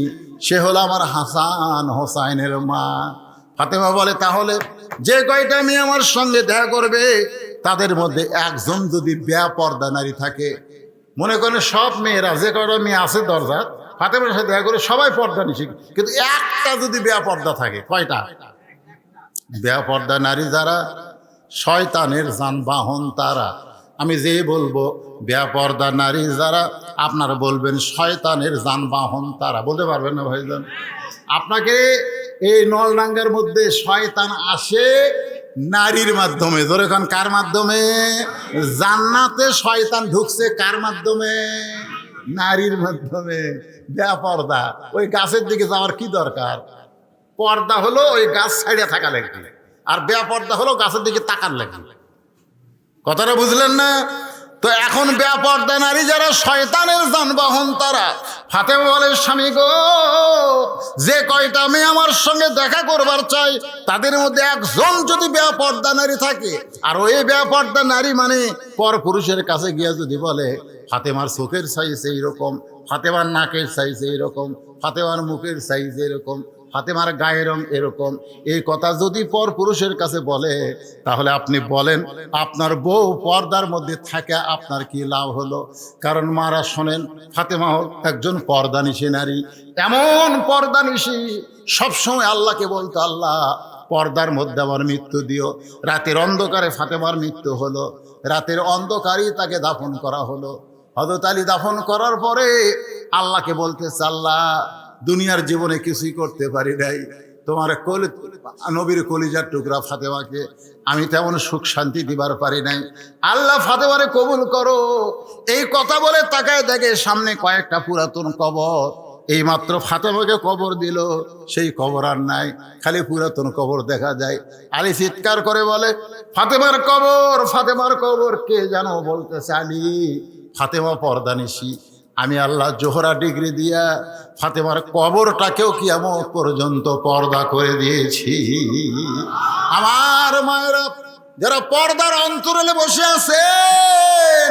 সে হলো আমার হাসান হোসাইনের মা। ফাতেমা বলে, তাহলে যে কয়টা মেয়ে আমার সঙ্গে দেখা করবে তাদের মধ্যে একজন যদি বেপরদা নারী থাকে, মনে করেন সব মেয়েরা, যে কয়টা মেয়ে আছে দরজা, ফাতেমার সাথে দেখা করে সবাই পর্দা নিছে, কিন্তু একটা যদি বেপরদা থাকে, কয়টা? বেপরদা নারী যারা শয়তানের যানবাহন তারা। আমি যে বলবো বেপরদা নারী যারা, আপনারা বলবেন শয়তানের যানবাহন তারা। বলতে পারবেন না ভাইজান? আপনাকে এই নলডাঙ্গার মধ্যে শয়তান আসে নারীর মাধ্যমে। ধরে খান, কার মাধ্যমে? জান্নাতে শয়তান ঢুকছে কার মাধ্যমে? নারীর মাধ্যমে। বেপরদা, ওই গাছের দিকে যাওয়ার কি দরকার? পর্দা হলো ওই গাছ ছাড়িয়ে থাকা লাগবে, আর বেপরদা হলো গাছের দিকে তাকার লাগবে। কথাটা বুঝলেন না? তো এখন বেপরদা নারী যারা শয়তানের যানবাহন তারা। ফাতেমা বলে, স্বামী গো, যে কয়টা মেয়ে আমার সঙ্গে দেখা করবার চাই তাদের মধ্যে একজন যদি বেপরদা নারী থাকে, আর ওই বেপরদা নারী মানে পর পুরুষের কাছে গিয়ে যদি বলে, ফাতেমার চোখের সাইজ এইরকম, ফাতেমার নাকের সাইজ এইরকম, ফাতেমার মুখের সাইজ এরকম, ফাতেমার গায়ের রং এরকম। এই কথা যদি পর পুরুষের কাছে বলে, তাহলে আপনি বলেন আপনার বউ পর্দার মধ্যে থাকে আপনার কি লাভ হলো? কারণ মারা শোনেন, ফাতেমা একজন পর্দানিশী নারী, এমন পর্দানিশী সবসময় আল্লাহকে বলতো, আল্লাহ পর্দার মধ্যে আমার মৃত্যু দিও। রাতের অন্ধকারে ফাতেমার মৃত্যু হলো, রাতের অন্ধকারেই তাকে দাফন করা হলো। হযরত আলী দাফন করার পরে আল্লাহকে বলতেছে, আল্লাহ দুনিয়ার জীবনে কিছুই করতে পারি নাই, তোমার নবীর কলিজার টুকরা ফাতেমাকে আমি তেমন সুখ শান্তি দিবার পারি নাই, আল্লাহ ফাতেমারে কবুল করো। এই কথা বলে তাকায় দেখে সামনে কয়েকটা পুরাতন কবর। এইমাত্র ফাতেমাকে কবর দিল, সেই কবর আর নাই, খালি পুরাতন কবর দেখা যায়। আলী চিৎকার করে বলে, ফাতেমার কবর, ফাতেমার কবর। কে যেন বলতেছে, আলী ফাতেমা পর্দানিশী, আমি আল্লাহ জোহরা ডিগ্রি দিয়া ফাতেমার কবরটাকেও কিয়ামত পর্যন্ত পর্দা করে দিয়েছি। আমার মায়েরা যারা পর্দার অন্তরালে বসে আছেন,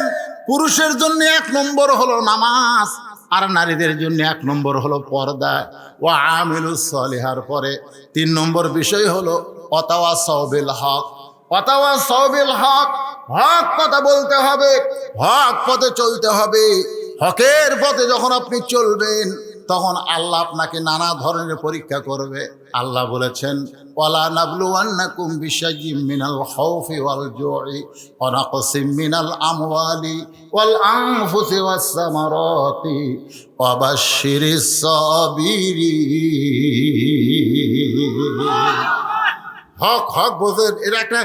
পুরুষের জন্য 1 নম্বর হলো নামাজ, আর নারীদের জন্য 1 নম্বর হলো পর্দা। ও আমিলুস সলিহার পরে 3 নম্বর বিষয় হলো ওয়াতাওয়াসাউ বিল হক। ওয়াতাওয়াসাউ বিল হক, হক কথা বলতে হবে, হক পথে চলতে হবে। হকের পথে যখন আপনি চলবেন, তখন আল্লাহ আপনাকে নানা ধরনের পরীক্ষা করবে। আল্লাহ বলেছেন, ওয়ালা নাবলুওয়ান্নাকুম বিশাইয়্যিম মিনাল খাউফি ওয়াল জু'i ওয়া নাকসিম মিনাল আমওয়ালি ওয়াল আনফুসি ওয়াস সামারাতি ওয়া বাশশিরিস সাবিরিন। হক হক বোঝেন, এটা একটা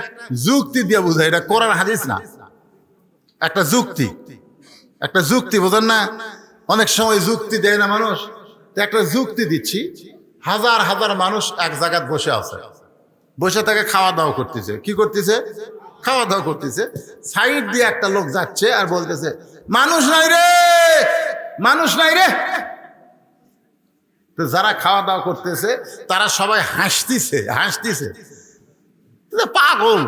যুক্তি দিয়ে বোঝায়, এটা কোরআন হাদিস না, একটা যুক্তি, একটা যুক্তি, বোঝেন না? অনেক সময় যুক্তি দেয় না মানুষ, তো একটা যুক্তি দিচ্ছি। হাজার হাজার মানুষ এক জায়গায় বসে আছে, বসে থাকে খাওয়া দাওয়া করতেছে। কি করতেছে? খাওয়া দাওয়া করতেছে। সাইড দিয়ে একটা লোক যাচ্ছে আর বলতেছে, মানুষ নাই রে, মানুষ নাই রে। তো যারা খাওয়া দাওয়া করতেছে তারা সবাই হাসতেছে, হাসতেছে। পাগল,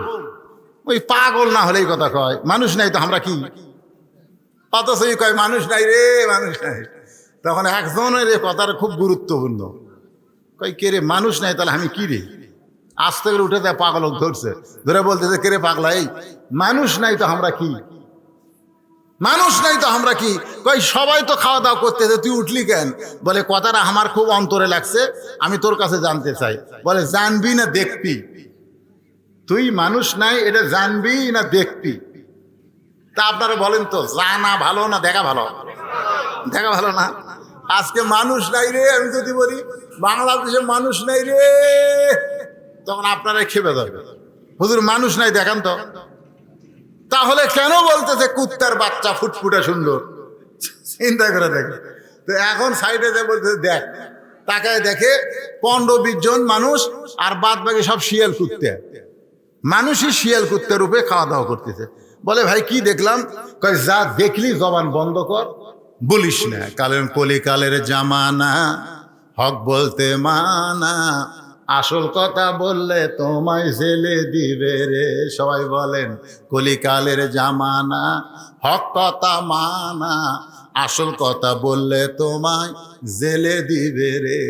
ওই পাগল না হলে এই কথা কয়, মানুষ নাই তো আমরা কি? অথচ কয় মানুষ নাই রে, মানুষ নাই। তখন একজনের কথাটা খুব গুরুত্বপূর্ণ, কয় কে রে, মানুষ নাই তাহলে আমি কি রে? আস্তে করে উঠে দেয়, পাগল ধরছে, ধরে বলতেছে, কে রে পাগলা, এই মানুষ নাই তো আমরা কি? মানুষ নাই তো আমরা কি? কই সবাই তো খাওয়া দাওয়া করতেছে, তুই উঠলি কেন? বলে কথাটা আমার খুব অন্তরে লাগছে, আমি তোর কাছে জানতে চাই। বলে জানবি না দেখবি? তুই মানুষ নাই এটা জানবি না দেখবি? তা আপনারা বলেন তো, জানা ভালো না দেখা ভালো? দেখা ভালো না? আজকে মানুষ নাই রে আমি যদি বলি বাংলাদেশে মানুষ নাই রে, তখন আপনারা খেপে যাবে, হুজুর মানুষ নাই দেখান তো। তাহলে কেন বলতেছে কুত্তার বাচ্চা ফুটফুটে সুন্দর? চিন্তা করে দেখে। তো এখন সাইডে যে বলতেছে দেখ, তাকায় দেখে 15-20 জন মানুষ, আর বাদ বাকি সব শিয়াল কুত্তে। মানুষই শিয়াল কুত্তের রূপে খাওয়া দাওয়া করতেছে। বলে ভাই কি দেখলাম? কয় যা দেখলি জবান বন্ধ কর, বলিস না, কালের কলিকালের জামানা, হক বলতে মানা, আসল কথা বললে তোমায় জেলে দিবে রে। সবাই বলেন, কলিকালের জামানা, হক কথা মানা, আসল কথা বললে তোমায় জেলে দিবে রে।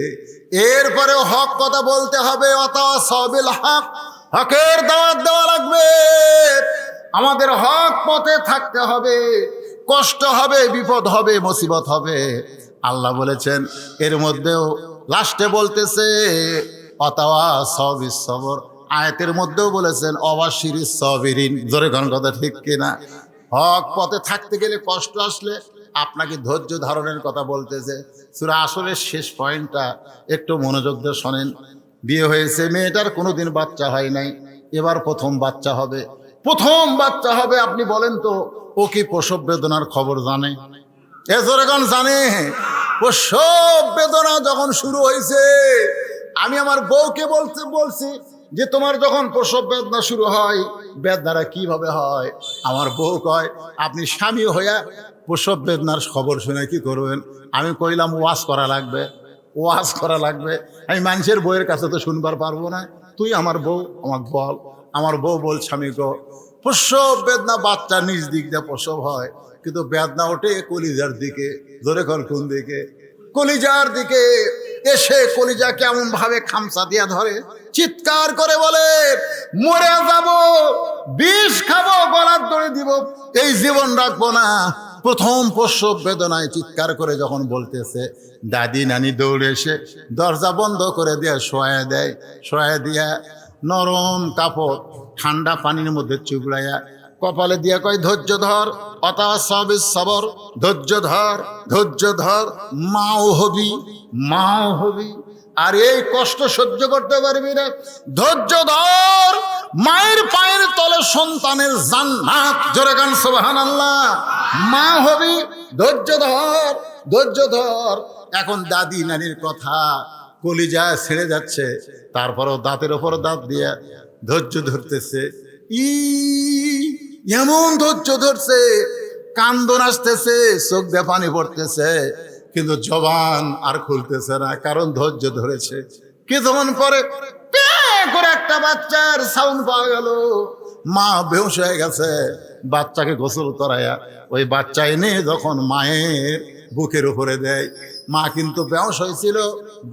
এরপরে হক কথা বলতে হবে, ওয়াতাওয়াসাউ বিল হক, হকের দাওয়াত দেওয়া লাগবে। আমাদের হক পথে থাকতে হবে, কষ্ট হবে, বিপদ হবে, মুসিবত হবে। আল্লাহ বলেছেন এর মধ্যেও লাস্টে বলতেছে ওয়াতাওয়াসাউ বিস সবর। আয়াতের মধ্যেও বলেছেন ওয়াবাশশিরিস সাবিরিন। জোরে কোন কথা ঠিক কিনা? হক পথে থাকতে গেলে কষ্ট আসলে আপনাকে ধৈর্য ধারণের কথা বলতেছে। সূরা আসরের শেষ পয়েন্টটা একটু মনোযোগ দিয়ে শোনেন। বিয়ে হয়েছে, মেয়েটার কোনোদিন বাচ্চা হয় নাই, এবার প্রথম বাচ্চা হবে, প্রথম বাচ্চা হবে। আপনি বলেন তো, ও কি প্রসব বেদনার খবর জানে? এ জোরে কোন জানে? প্রসব বেদনা যখন শুরু হয়েছে, আমি আমার বউকে বলছি যে তোমার যখন প্রসব বেদনা শুরু হয়, বেদনাটা কিভাবে হয়? আমার বউ কয়, আপনি স্বামী হইয়া প্রসব বেদনার খবর শুনে কি করবেন? আমি কইলাম ওয়াজ করা লাগবে, ওয়াজ করা লাগবে। আমি মানুষের বউয়ের কাছে তো শুনবার পারবো না, তুই আমার বউ, আমাকে বল। আমার বউ বল, স্বামী গো, প্রসব বেদনা, বাচ্চা নিজ দিক দিয়ে প্রসব হয়, কিন্তু বেদনা ওঠে কলিজার দিকে। জোরে কর কোন দিকে? কলিজার দিকে। এসে কলিজা কেমন ভাবে খামচা দিয়া ধরে, চিৎকার করে বলে মরে যাব, বিষ খাবো, গলার দড়ি দিব, এই জীবন রাখবো না। প্রথম প্রসব বেদনায় চিৎকার করে যখন বলতেছে, দাদি নানি দৌড়ে এসে দরজা বন্ধ করে দিয়ে শোয়া দেয়। শোয়া দিয়া নরম কাপড় ঠান্ডা পানির মধ্যে চুবড়াইয়া কপালে দিয়া কয় ধৈর্য ধর, অতাসাবিস সবর, ধৈর্য ধর, ধৈর্য ধর, মাও হবি, মাও হবি। আর এই কষ্ট সহ্য করতে পারবি না, ধৈর্য ধর, মায়ের পায়ের তলে সন্তানের জান্নাত। জোরে গান সুবহানাল্লাহ। মা হবি, ধৈর্য ধর, ধৈর্য ধর। এখন দাদি নানির কথা কলিজা ছেড়ে যাচ্ছে, তারপরও দাঁতের ওপর দাঁত দিয়ে ধৈর্য ধরতেছে। এমন ধৈর্য ধরছে, কান্দন আসতেছে, চোখ দিয়ে পানি পড়তেছে, কিন্তু জবান আর খুলতেছে না, কারণ ধৈর্য ধরেছে। কিছুক্ষণ পরে করে একটা বাচ্চার সাউন্ড পাওয়া গেল। মা বেহুশ হয়ে গেছে। বাচ্চাকে গোসল করায়া ওই বাচ্চা এনে যখন মায়ের বুকের উপরে দেয়, মা কিন্তু বেহুশ হয়েছিল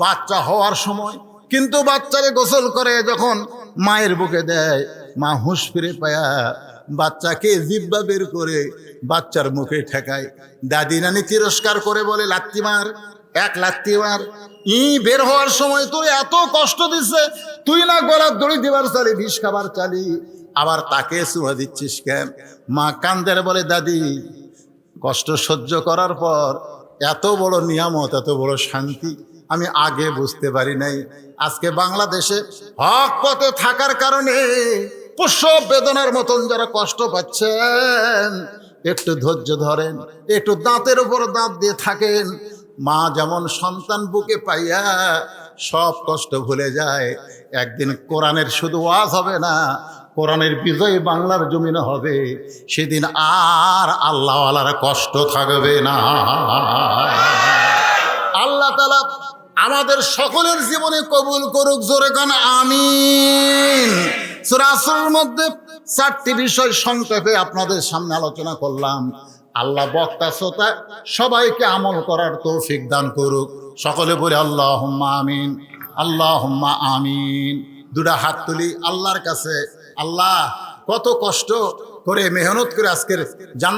বাচ্চা হওয়ার সময়, কিন্তু বাচ্চাকে গোসল করে যখন মায়ের বুকে দেয়, মা হুঁশ ফিরে পায়া বাচ্চাকে জিব্বা বের করে বাচ্চার মুখে ঠেকায়। দাদি নানি তিরস্কার করে বলে, লাত্তি মার, এক লাত্তি মার। বের হওয়ার সময় তোর এত কষ্ট দিচ্ছে, তুই না গলার দড়ি দিবার চালি, বিষ খাবার চালি, আবার তাকে চুমা দিচ্ছিস কেন? মা কান্দের বলে, দাদি কষ্ট সহ্য করার পর এত বড় নিয়ামত, এত বড় শান্তি আমি আগে বুঝতে পারি নাই। আজকে বাংলাদেশে হক পথে থাকার কারণে প্রসব বেদনার মতন যারা কষ্ট পাচ্ছেন, একটু ধৈর্য ধরেন, একটু দাঁতের উপর দাঁত দিয়ে থাকেন। মা যেমন সন্তান বুকে পাইয়া সব কষ্ট ভুলে যায়, একদিন কোরআনের শুধু ওয়াজ হবে না, কোরআনের বিজয় বাংলার জমিনে হবে। সেদিন আর আল্লাহওয়ালার কষ্ট থাকবে না। আল্লাহ তাআলা আমাদের সকলের জীবনে কবুল করুক। জোরে গান আমিন। সূরা আসরের মধ্যে 4টি বিষয় সংক্ষেপে আপনাদের সামনে আলোচনা করলাম। আল্লাহ বক্তা শ্রোতা সবাইকে আমল করার তৌফিক দান করুক। সকলে বলে আল্লাহুম্মা আমিন, আল্লাহুম্মা আমিন। দুটা হাত তুলি আল্লাহর কাছে। আল্লাহ, কত কষ্ট করে মেহনত করে আজকের জান্নাত